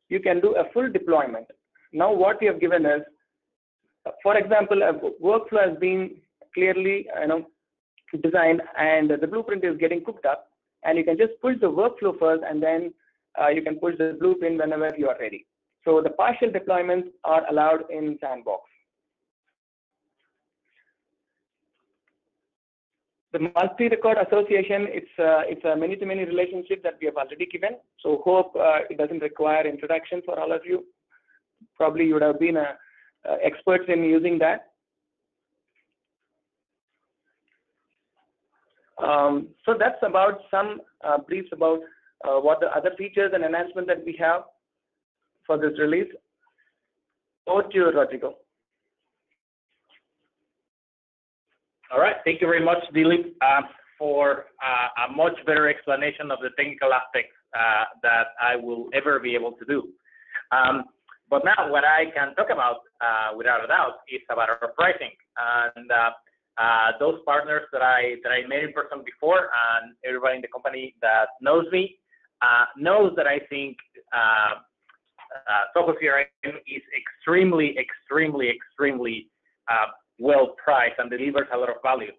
you can do a full deployment. Now what we have given is, for example, a workflow has been clearly designed, and the blueprint is getting cooked up, and you can just push the workflow first, and then you can push the blueprint whenever you are ready. So the partial deployments are allowed in Sandbox. The multi-record association, it's a many-to-many relationship that we have already given. So hope it doesn't require introduction for all of you. Probably you would have been experts in using that. So that's about some briefs about what the other features and enhancements that we have for this release. Over to you, Rodrigo. All right, thank you very much, Dilip, for a much better explanation of the technical aspects that I will ever be able to do. But now what I can talk about, without a doubt, is about our pricing. And those partners that I met in person before, and everybody in the company that knows me, knows that I think Zoho CRM is extremely well priced and delivers a lot of value.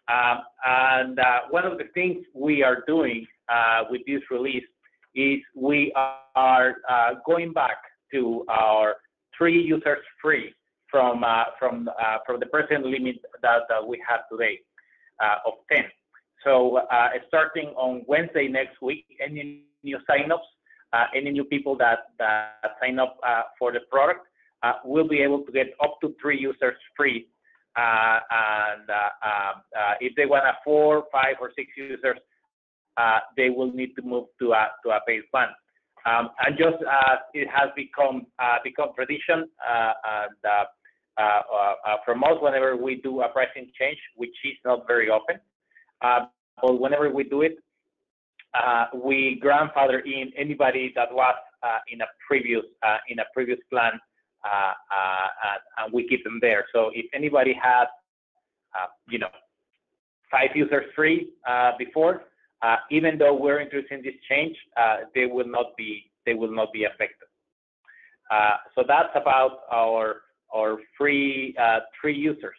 And one of the things we are doing with this release is we are going back to our 3 users free from the present limit that we have today of 10. So starting on Wednesday next week, any new signups, any new people that sign up for the product will be able to get up to 3 users free. And if they want 4, 5, or 6 users, they will need to move to a paid plan. And just as it has become tradition, from us, whenever we do a pricing change, which is not very often, but whenever we do it, we grandfather in anybody that was in a previous plan, and we keep them there. So if anybody had 5 users free before, even though we're introducing this change, they will not be affected. So that's about our free 3 users.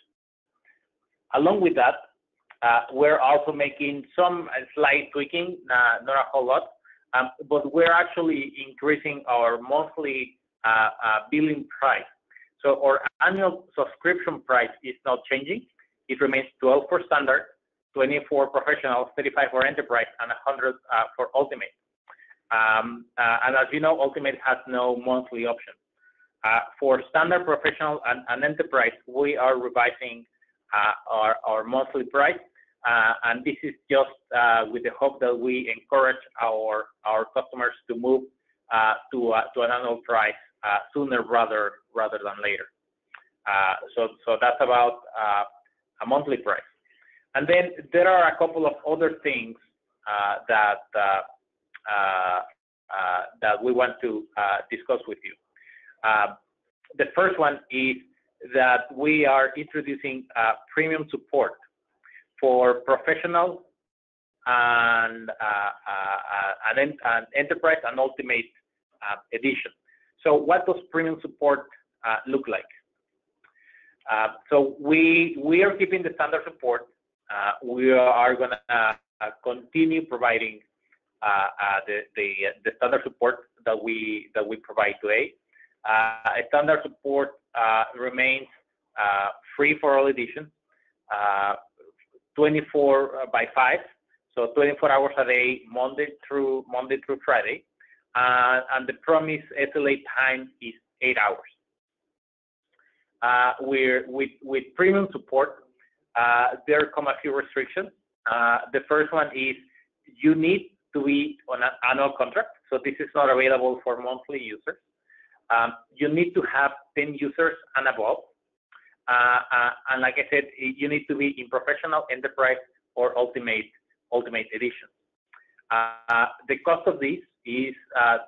Along with that, we're also making some slight tweaking, not a whole lot, but we're actually increasing our monthly billing price. So our annual subscription price is not changing. It remains 12 for standard, 20 for professional, 35 for enterprise, and 100 for ultimate. And as you know, ultimate has no monthly option. For standard, professional, and enterprise, we are revising our monthly price, and this is just with the hope that we encourage our customers to move to an annual price sooner rather than later. So that's about a monthly price. And then there are a couple of other things that we want to discuss with you. The first one is that we are introducing premium support for professional and enterprise and ultimate edition. So what does premium support look like? So we are keeping the standard support. We are going to continue providing the standard support that we provide today. Standard support remains free for all editions, 24/5, so 24 hours a day, Monday through Friday, and the promised SLA time is 8 hours. With premium support, there come a few restrictions. The first one is you need to be on an annual contract, so this is not available for monthly users. You need to have 10 users and above. And like I said, you need to be in professional, enterprise, or ultimate edition. The cost of this is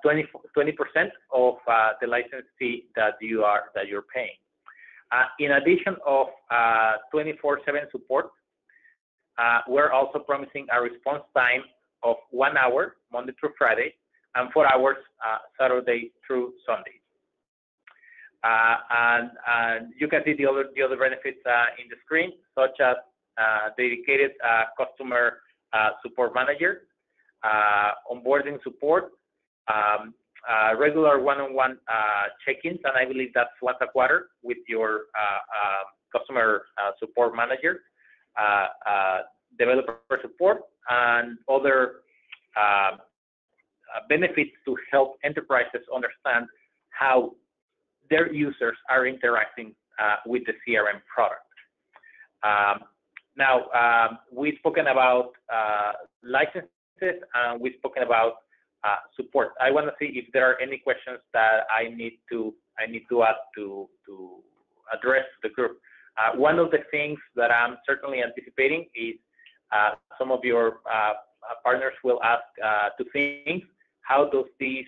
20% of the license fee that you're paying. In addition of 24/7 support, we're also promising a response time of 1 hour Monday through Friday and 4 hours Saturday through Sunday. And you can see the other benefits in the screen, such as dedicated customer support manager, onboarding support, regular one-on-one check-ins, and I believe that's once a quarter with your customer support manager, developer support, and other benefits to help enterprises understand how their users are interacting with the CRM product. Now, we've spoken about licenses, and we've spoken about support. I want to see if there are any questions that I need to ask to address the group. One of the things that I'm certainly anticipating is some of your partners will ask two things. How does this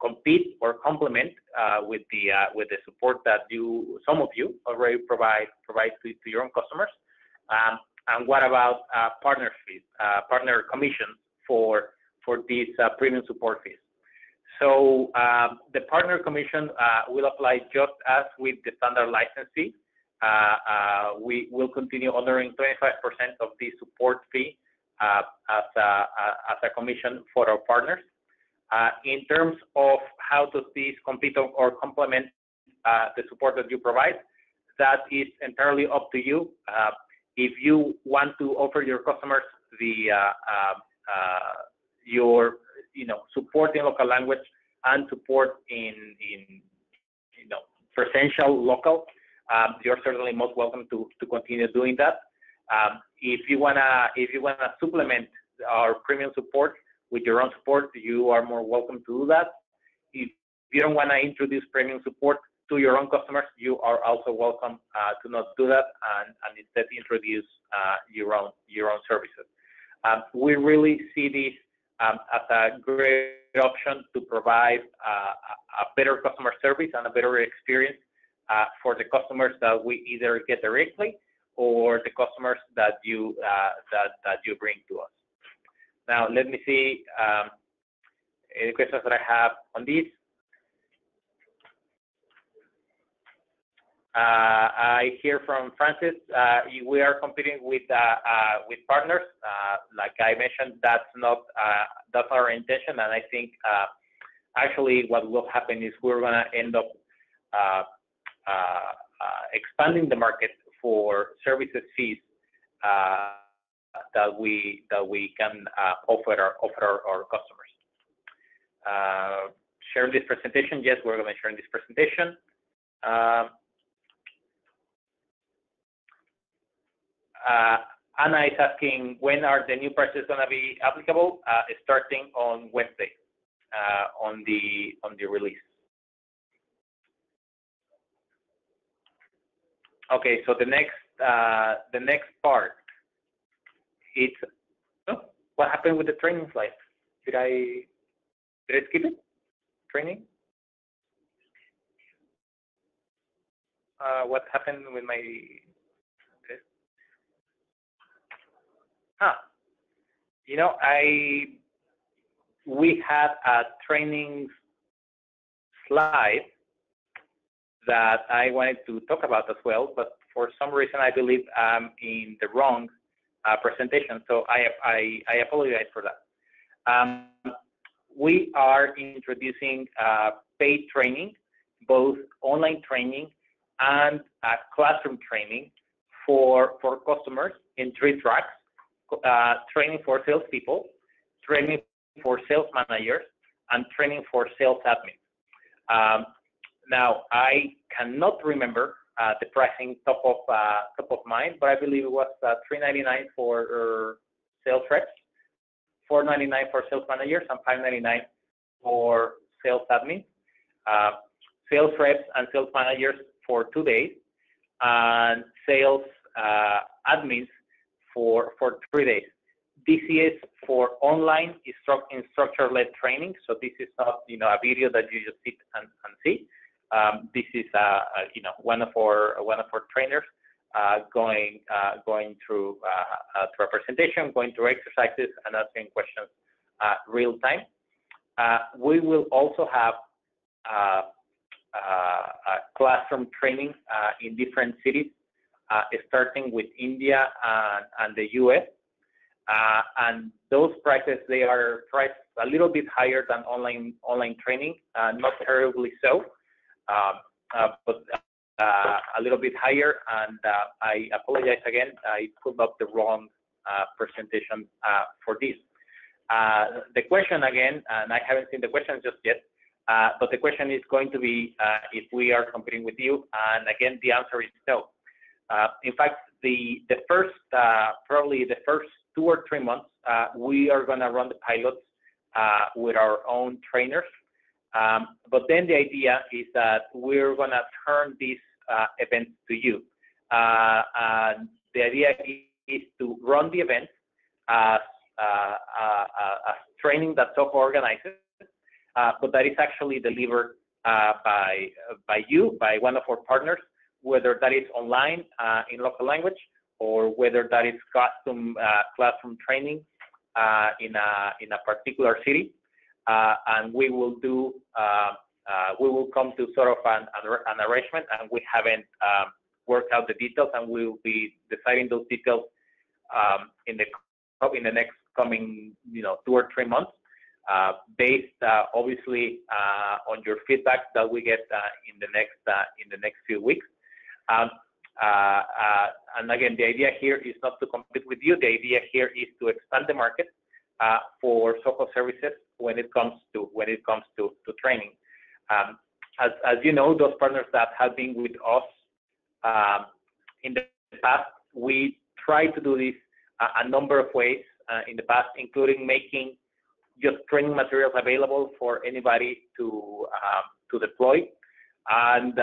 compete or complement with the support that some of you already provide to your own customers? And what about partner fees, partner commissions for these premium support fees? So the partner commission will apply just as with the standard license fee. We will continue honoring 25% of the support fee as a commission for our partners. In terms of how does this compete or complement the support that you provide, that is entirely up to you. If you want to offer your customers your support in local language and support in presential local, you're certainly most welcome to continue doing that. If you wanna supplement our premium support with your own support, you are more welcome to do that. If you don't want to introduce premium support to your own customers, you are also welcome to not do that and instead introduce your own services. We really see this as a great option to provide a better customer service and a better experience for the customers that we either get directly or the customers that you bring to us. Now, let me see any questions that I have on this. I hear from Francis, we are competing with partners. Like I mentioned, that's not our intention, and I think actually what will happen is we're going to end up expanding the market for services fees that we can offer our customers. Share this presentation. Yes, we're going to share this presentation. Anna is asking, when are the new prices going to be applicable? Starting on Wednesday, on the release. Okay, so the next part. It's what happened with the training slide? Did I skip it? Training? What happened with my? We had a training slide that I wanted to talk about as well, but for some reason I believe I'm in the wrong presentation, so I apologize for that. We are introducing paid training, both online training and classroom training for customers in 3 tracks: training for salespeople, training for sales managers, and training for sales admins. Now, I cannot remember the pricing top of mind, but I believe it was $3.99 for sales reps, $4.99 for sales managers, and $5.99 for sales admins. Sales reps and sales managers for 2 days, and sales admins for 3 days. This is for online instructor-led training, so this is not a video that you just sit and see. This is one of our trainers going through a presentation, going through exercises, and answering questions real time. We will also have classroom training in different cities, starting with India and the US. And those prices, they are priced a little bit higher than online training, not terribly so, but a little bit higher. And I apologize again, I pulled up the wrong presentation for this. The question again, and I haven't seen the question just yet, but the question is going to be if we are competing with you, and again, the answer is no. In fact, the first, probably the first 2 or 3 months, we are going to run the pilots with our own trainers. But then the idea is that we're going to turn these events to you. And the idea is to run the events as training that Zoho organizes, but that is actually delivered by you, by one of our partners, whether that is online in local language, or whether that is custom classroom training in a particular city. And we will do, we will come to sort of an arrangement, and we haven't worked out the details, and we will be deciding those details in the next coming 2 or 3 months, based obviously on your feedback that we get in the next few weeks. And again, the idea here is not to compete with you. The idea here is to expand the market for Zoho services when it comes to training. As you know, those partners that have been with us in the past, we tried to do this a number of ways in the past, including making just training materials available for anybody to deploy. And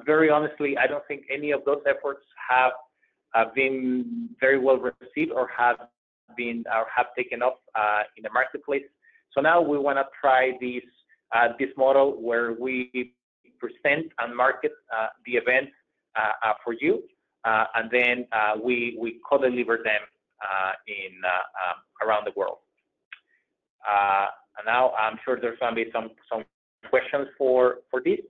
very honestly, I don't think any of those efforts have been very well received or have taken off in the marketplace. So now we want to try this model where we present and market the event for you, and then we co-deliver them around the world. And now I'm sure there's going to be some questions for this.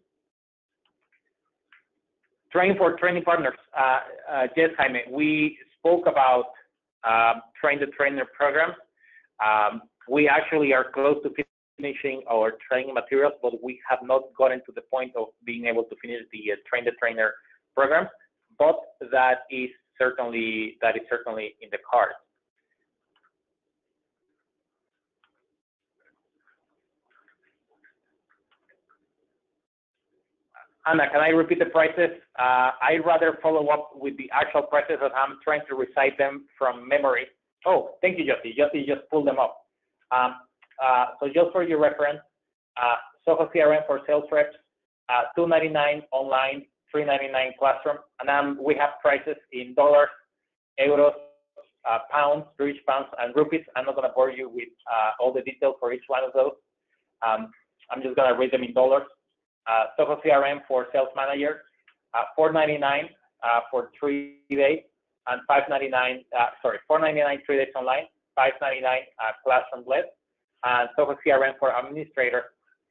Training for training partners. Yes, Jaime, we spoke about train the trainer program. We actually are close to finishing our training materials, but we have not gotten to the point of being able to finish the train the trainer program. But that is certainly in the cards. Anna, can I repeat the prices? I'd rather follow up with the actual prices, as I'm trying to recite them from memory. Oh, thank you, Jossie. Jossie just pulled them up. So just for your reference, Zoho CRM for sales reps, $2.99 online, $3.99 classroom, and we have prices in dollars, euros, pounds, British pounds, and rupees. I'm not going to bore you with all the details for each one of those. I'm just going to read them in dollars. Zoho CRM for sales managers, $4.99 for 3 days, and $5.99. $4.99 3 days online, $5.99 classroom led. And Zoho CRM for administrator,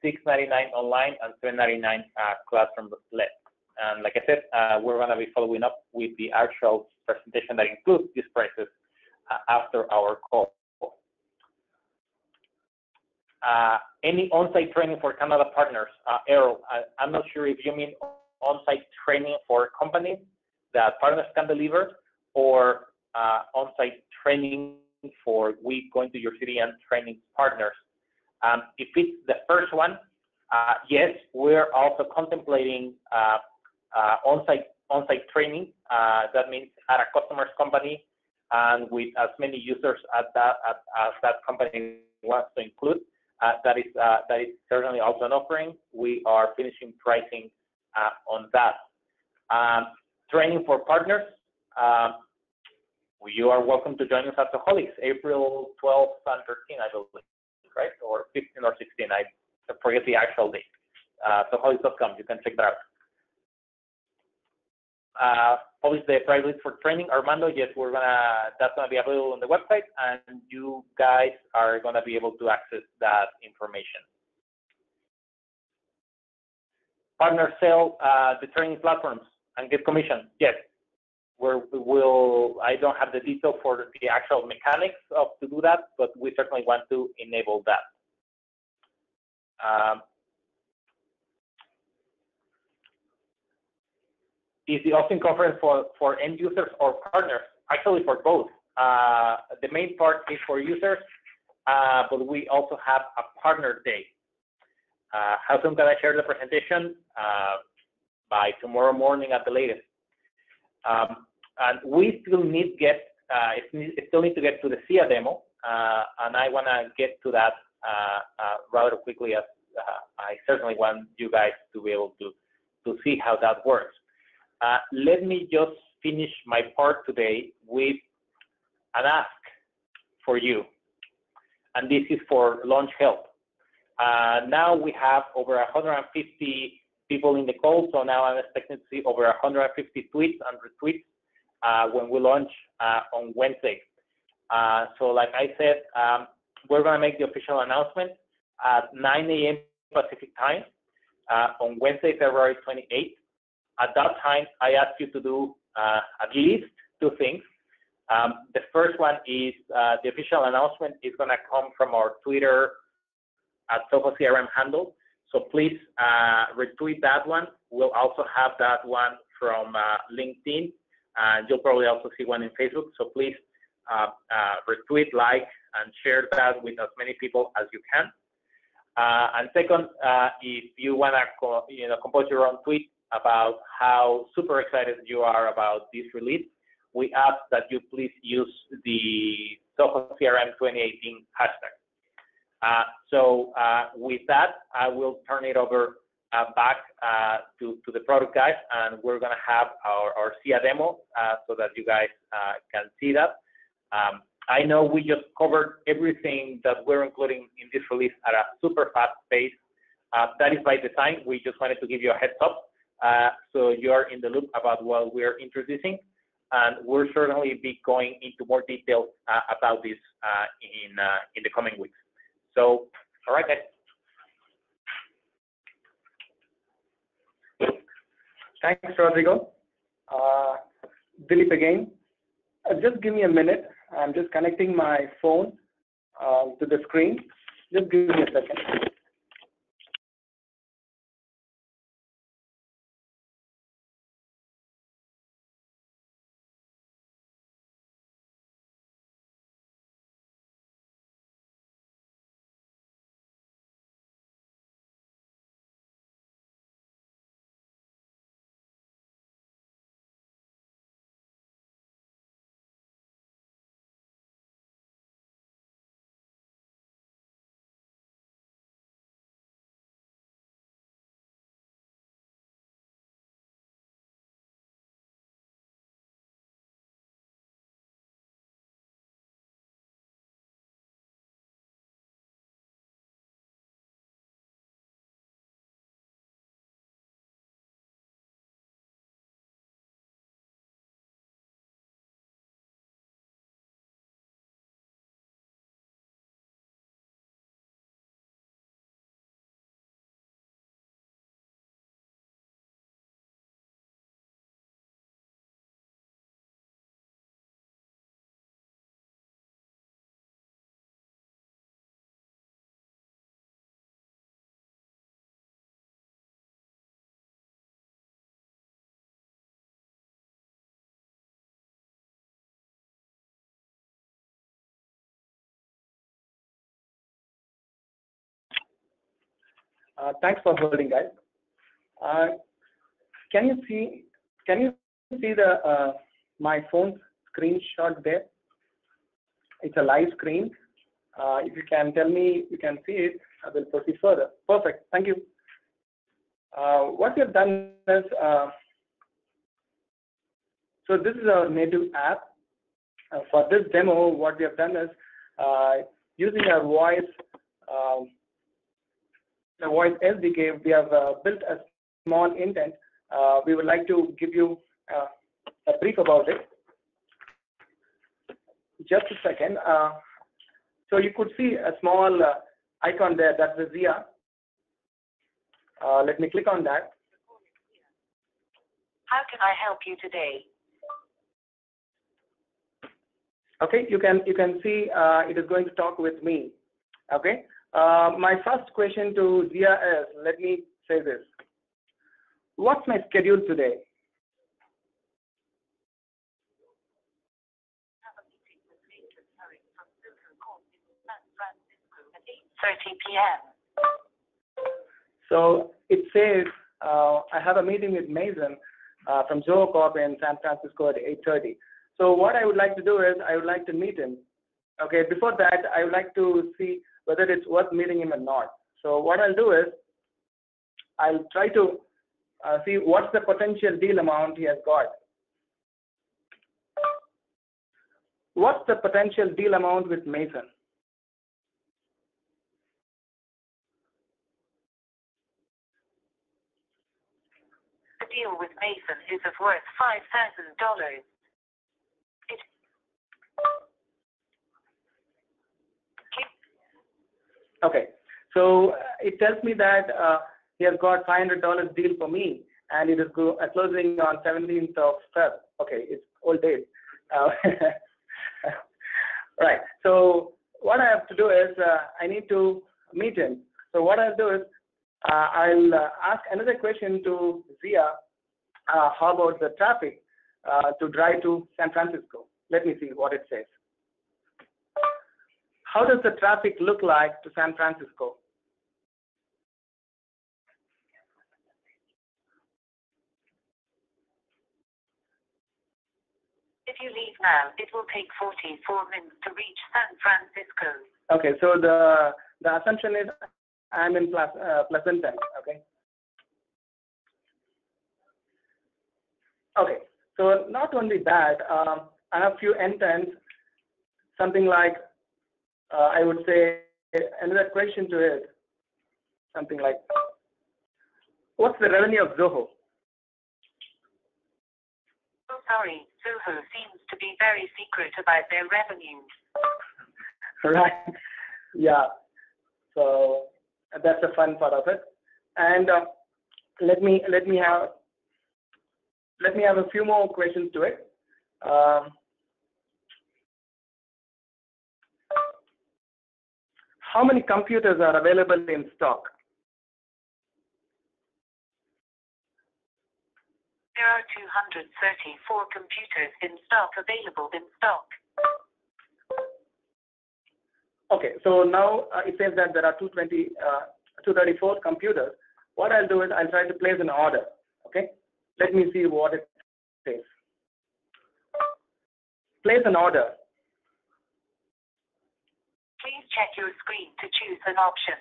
$6.99 online and $7.99 classroom led. And like I said, we're going to be following up with the actual presentation that includes these prices after our call. Any on-site training for Canada partners? Errol, I'm not sure if you mean on-site training for companies that partners can deliver, or on-site training for we going to your city and training partners. If it's the first one, yes, we're also contemplating on-site training. That means at a customer's company and with as many users as that company wants to include. That is certainly also an offering. We are finishing pricing on that. Training for partners. You are welcome to join us at the Holics, April 12th and 13th, I believe, right? Or 15 or 16, I forget the actual date. So holics.com, you can check that out. Publish the price list for training. Armando, yes, that's gonna be available on the website, and you guys are gonna be able to access that information. Partners sell the training platforms and get commission. Yes, I don't have the detail for the actual mechanics to do that, but we certainly want to enable that. Is the Austin conference for end users or partners? Actually, for both. The main part is for users, but we also have a partner day. How soon can I share the presentation? By tomorrow morning at the latest. And we still need to get to get to the Zia demo, and I want to get to that rather quickly, as I certainly want you guys to be able to see how that works. Let me just finish my part today with an ask for you, and this is for launch help. Now we have over 150 people in the call, so now I'm expecting to see over 150 tweets and retweets when we launch on Wednesday. So like I said, we're going to make the official announcement at 9 a.m. Pacific time on Wednesday, February 28th. At that time, I ask you to do at least two things. The first one is the official announcement is going to come from our Twitter at Zoho CRM handle. So please retweet that one. We'll also have that one from LinkedIn, and you'll probably also see one in Facebook. So please retweet, like, and share that with as many people as you can. And second, if you want to compose your own tweet about how super excited you are about this release, we ask that you please use the Zoho CRM 2018 hashtag. So with that, I will turn it over back to the product guys, and we're going to have our Zia demo so that you guys can see that. I know we just covered everything that we're including in this release at a super fast pace. That is by design. We just wanted to give you a heads up so you're in the loop about what we're introducing, and we'll certainly be going into more details about this in the coming weeks. So, all right, guys. Thanks, Rodrigo. Dilip again. Just give me a minute. I'm just connecting my phone to the screen. Just give me a second. Thanks for holding, guys. Can you see the my phone screenshot there? It's a live screen. If you can tell me you can see it, I will proceed further. Perfect. Thank you. What we have done is, so this is our native app. For this demo, what we have done is using our voice SDK, we have built a small intent. We would like to give you a brief about it. Just a second. So you could see a small icon there. That's the Zia. Let me click on that. How can I help you today? Okay, you can see it is going to talk with me. Okay. My first question to Zia is, let me say this. What's my schedule today? At 8:30 p.m. So it says I have a meeting with Mason from Zoho Corp in San Francisco at 8:30. So what I would like to do is I would like to meet him. Okay, before that, I would like to see whether it's worth meeting him or not. So what I'll do is I'll try to see what's the potential deal amount he has got. What's the potential deal amount with Mason? The deal with Mason is of worth $5,000. Okay, so it tells me that he has got $500 deal for me, and it is closing on 17th of Feb. Okay, it's old days. Right. So what I have to do is I need to meet him. So what I'll do is I'll ask another question to Zia. How about the traffic to drive to San Francisco? Let me see what it says. How does the traffic look like to San Francisco? If you leave now, it will take 44 minutes to reach San Francisco. Okay, so the assumption is I'm in Pleasanton. Okay. Okay, so not only that, I have few intents, something like I would say another question to it, something like, what's the revenue of Zoho? Oh, sorry, Zoho seems to be very secret about their revenue. Right. Yeah. So that's the fun part of it. And let me have a few more questions to it. How many computers are available in stock? There are 234 computers in stock available in stock. Okay, so now it says that there are 234 computers. What I'll do is I'll try to place an order. Okay, let me see what it says. Place an order. Please check your screen to choose an option.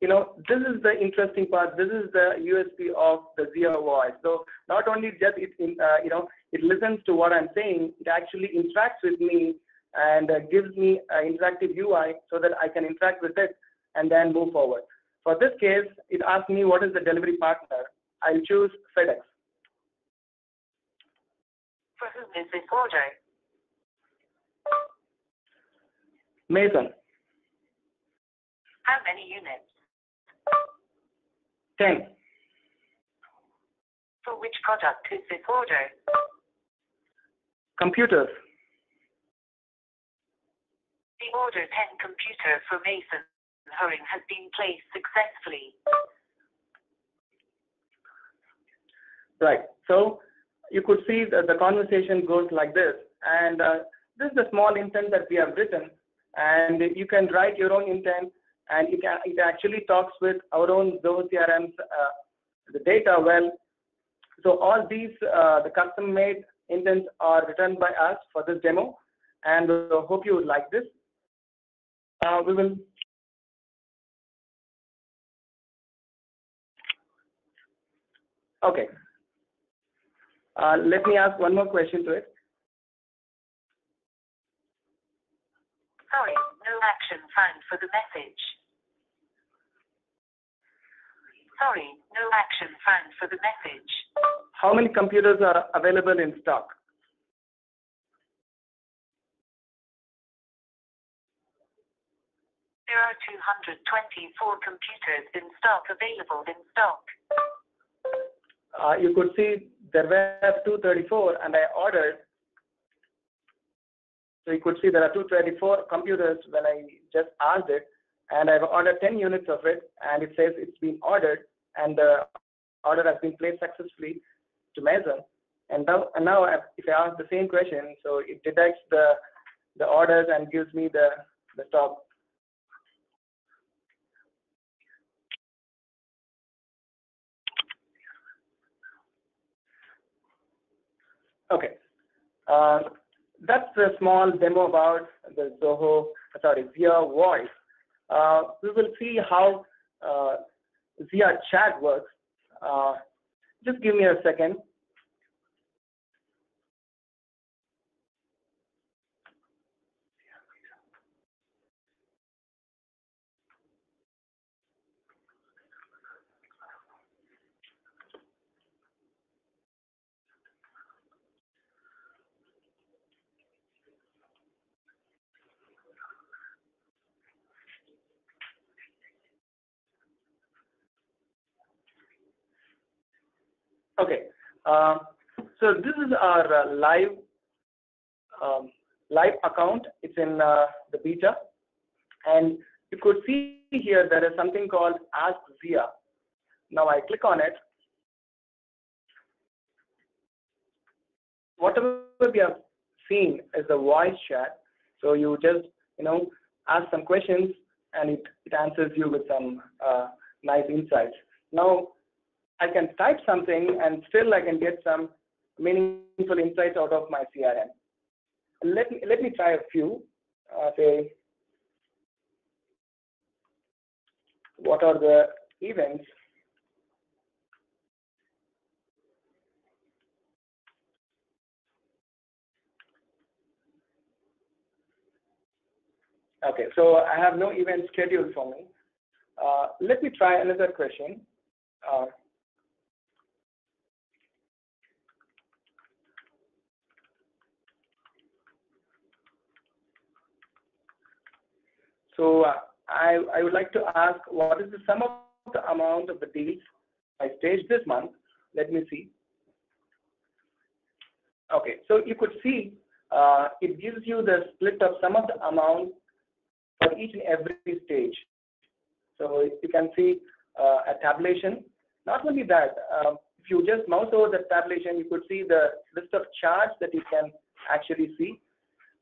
You know, this is the interesting part. This is the USP of the Zia Voice. So not only just it listens to what I'm saying, it actually interacts with me and gives me an interactive UI so that I can interact with it and then move forward. For this case, it asks me what is the delivery partner. I'll choose FedEx. For whom is this order? Mason. How many units? 10. For which product is this order? Computers. The order 10 computer for Mason Hurring has been placed successfully. Right. So you could see that the conversation goes like this. And this is the small intent that we have written. And you can write your own intent and it actually talks with our own Zoho CRM's the data well. So all these the custom-made intents are written by us for this demo, and we hope you would like this. We will. Okay. Let me ask one more question to it. Sorry, no action found for the message. Sorry, no action found for the message. How many computers are available in stock? There are 224 computers in stock available in stock. You could see there were 234, and I ordered. So you could see there are 224 computers when I just asked it, and I've ordered 10 units of it, and it says it's been ordered, and the order has been placed successfully to Amazon. And now if I ask the same question, so it detects the orders and gives me the stock. Okay. That's a small demo about the Zia Voice. We will see how Zia Chat works. Just give me a second. Okay, so this is our live account. It's in the beta, and you could see here there is something called Ask Zia. Now I click on it. Whatever we have seen is the voice chat. So you just ask some questions, and it answers you with some nice insights. Now I can type something, and still I can get some meaningful insights out of my CRM. Let me try a few. Say, what are the events? Okay, so I have no event scheduled for me. Let me try another question. So I would like to ask, what is the sum of the amount of the deals I staged this month? Let me see. Okay, so you could see it gives you the split of sum of the amount for each and every stage. So you can see a tabulation. Not only that, if you just mouse over the tabulation, you could see the list of charts that you can actually see.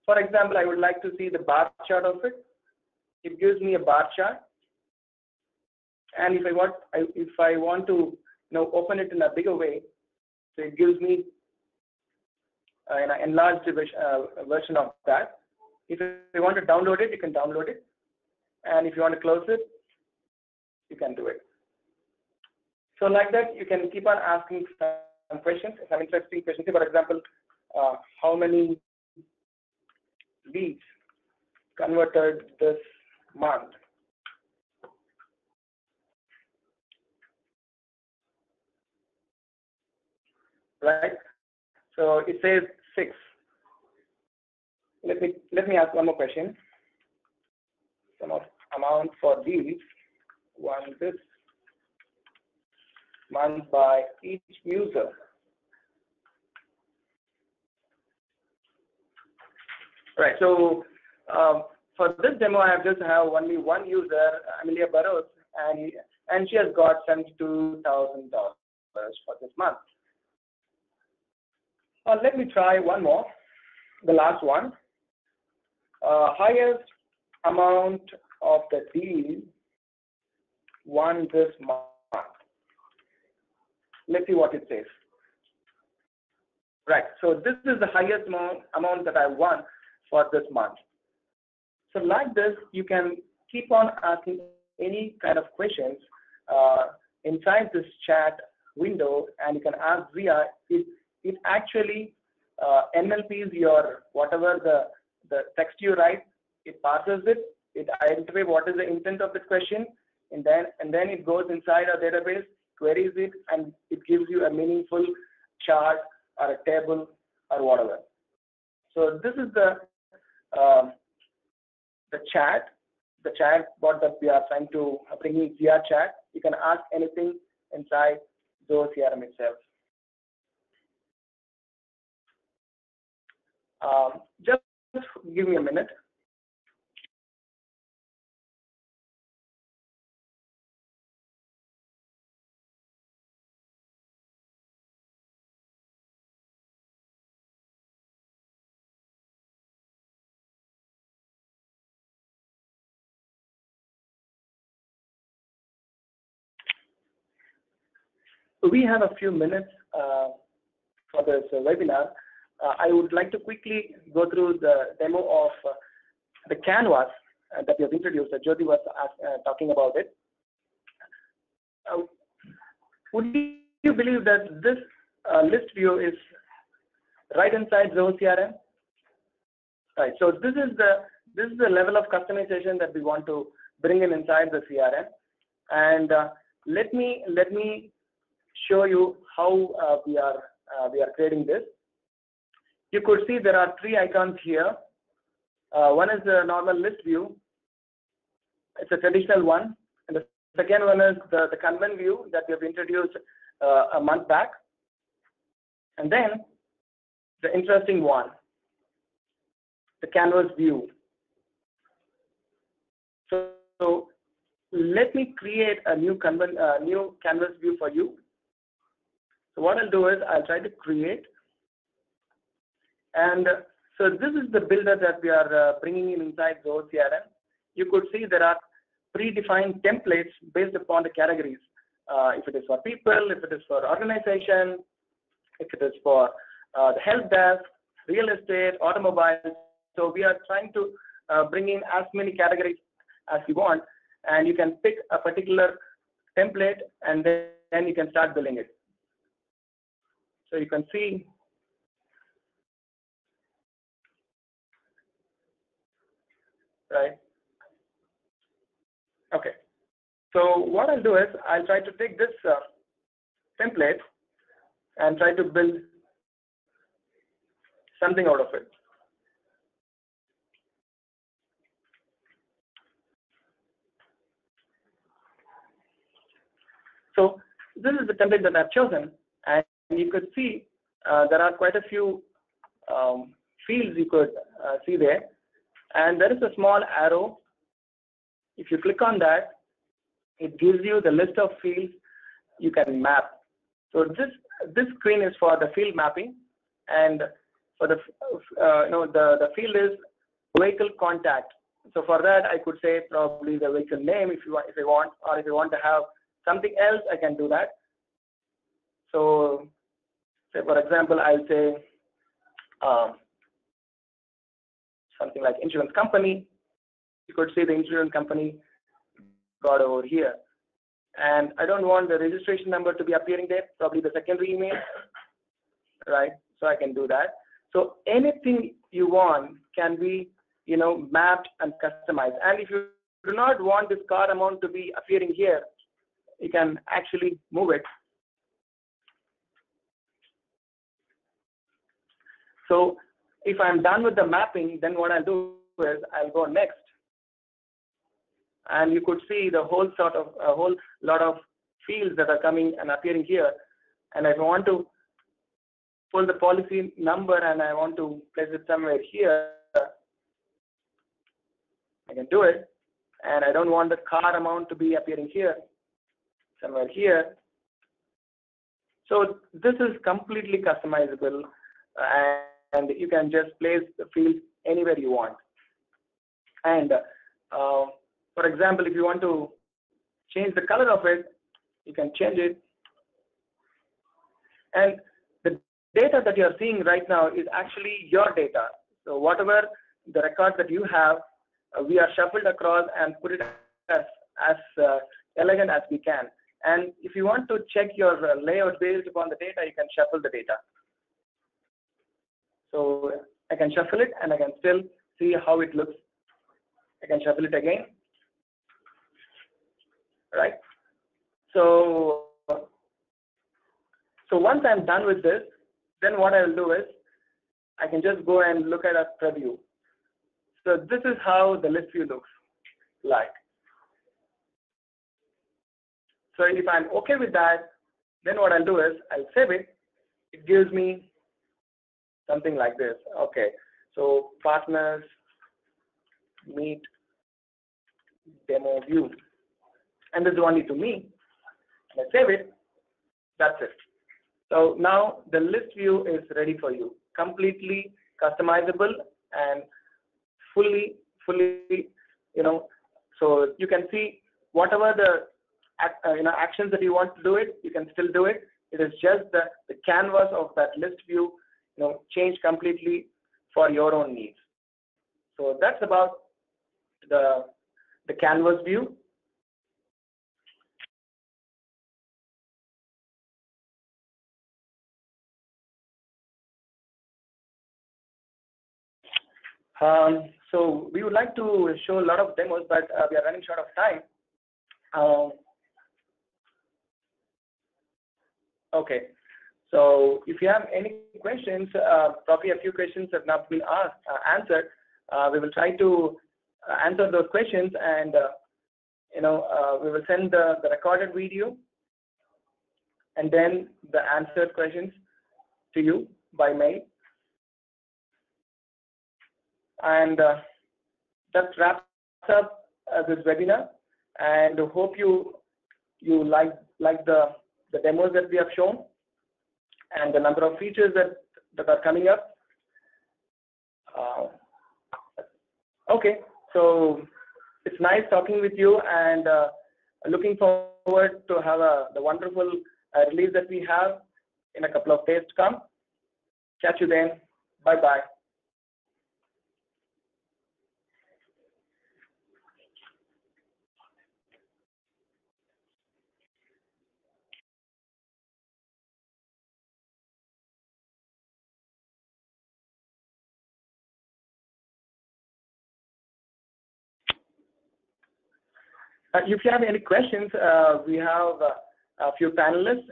For example, I would like to see the bar chart of it. It gives me a bar chart, and if I want to open it in a bigger way, so it gives me an enlarged version of that. If you want to download it, you can download it, and if you want to close it, you can do it. So like that, you can keep on asking some questions, some interesting questions. For example, how many leads converted this month? Right? So it says 6. Let me ask one more question. Sum of amount for leads won this month by each user. Right. So for this demo, I just have only one user, Amelia Burrows, and she has got $72,000 for this month. Let me try one more, the last one. Highest amount of the deal won this month. Let's see what it says. Right, so this is the highest amount that I won for this month. So like this, you can keep on asking any kind of questions inside this chat window, and you can ask Zia. It actually NLPs your whatever the text you write. It parses it. It identifies what is the intent of the question, and then it goes inside a database, queries it, and it gives you a meaningful chart or a table or whatever. So this is the chatbot that we are trying to bring in Zia Chat. You can ask anything inside Zoho CRM itself. Just give me a minute. We have a few minutes for this webinar. I would like to quickly go through the demo of the canvas that we have introduced. Jyoti was talking about it. Would you believe that this list view is right inside Zoho CRM? Right. So this is the level of customization that we want to bring in inside the CRM. And let me show you how we are creating this. You could see there are 3 icons here. One is the normal list view. It's a traditional one. And the second one is the Kanban view that we have introduced a month back. And then the interesting one, the canvas view. So let me create a new canvas view for you. So what I'll do is I'll try to create. And so this is the builder that we are bringing in inside Zoho CRM. You could see there are predefined templates based upon the categories. If it is for people, if it is for organization, if it is for the help desk, real estate, automobile. So we are trying to bring in as many categories as you want, and you can pick a particular template and then you can start building it. So you can see right. Okay. So what I'll do is I'll try to take this template and try to build something out of it. So this is the template that I've chosen, and you could see there are quite a few fields you could see there, and there is a small arrow. If you click on that, it gives you the list of fields you can map. So this screen is for the field mapping, and for the the field is vehicle contact. So for that, I could say probably the vehicle name if you want, or if you want to have something else, I can do that. So say for example, I'll say something like insurance company. You could see the insurance company got over here. And I don't want the registration number to be appearing there, probably the secondary email, right? So I can do that. So anything you want can be, mapped and customized. And if you do not want this car amount to be appearing here, you can actually move it. So if I'm done with the mapping, then what I'll do is I'll go next. And you could see the whole lot of fields that are coming and appearing here. And if I want to pull the policy number and I want to place it somewhere here, I can do it. And I don't want the car amount to be appearing here, somewhere here. So this is completely customizable, and you can just place the field anywhere you want. And For example, if you want to change the color of it, you can change it. And the data that you're seeing right now is actually your data. So whatever the records that you have, we are shuffled across and put it as elegant as we can. And if you want to check your layout based upon the data, you can shuffle the data. So I can shuffle it and I can still see how it looks. I can shuffle it again. Right? So once I'm done with this, then what I will do is I can just go and look at a preview. So this is how the list view looks like. So if I'm okay with that, then what I'll do is I'll save it. It gives me something like this. Okay, so partners meet demo view, and this is only to me. I save it. That's it. So now the list view is ready for you, completely customizable and fully, so you can see whatever the actions that you want to do it, you can still do it. It is just the canvas of that list view, changed completely for your own needs. So that's about the canvas view. So we would like to show a lot of demos, but we are running short of time. Okay, so if you have any questions, probably a few questions have not been answered. We will try to answer those questions, and we will send the recorded video and then the answered questions to you by mail. And that wraps up this webinar, and hope you like the demos that we have shown and the number of features that are coming up. Okay, so it's nice talking with you, and looking forward to have the wonderful release that we have in a couple of days to come. Catch you then. Bye-bye. If you have any questions, we have a few panelists.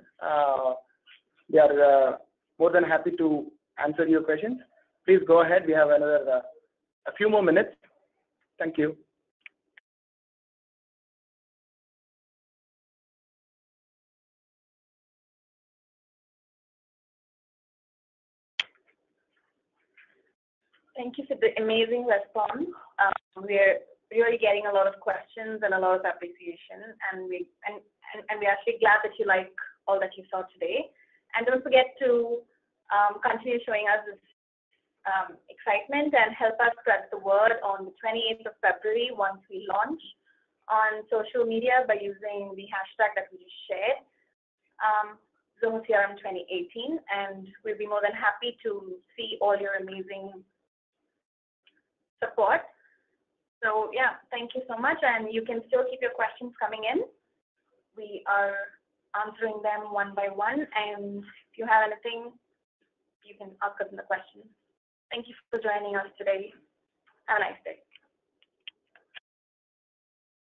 They are more than happy to answer your questions. Please go ahead. We have another a few more minutes. Thank you. Thank you for the amazing response. We're really getting a lot of questions and a lot of appreciation, and we're actually glad that you like all that you saw today. And don't forget to continue showing us this excitement and help us spread the word on the 28th of February once we launch on social media by using the hashtag that we just shared, Zoho CRM 2018, and we'll be more than happy to see all your amazing support. So yeah, thank you so much, and you can still keep your questions coming in. We are answering them one by one, and if you have anything, you can ask us in the questions. Thank you for joining us today. Have a nice day.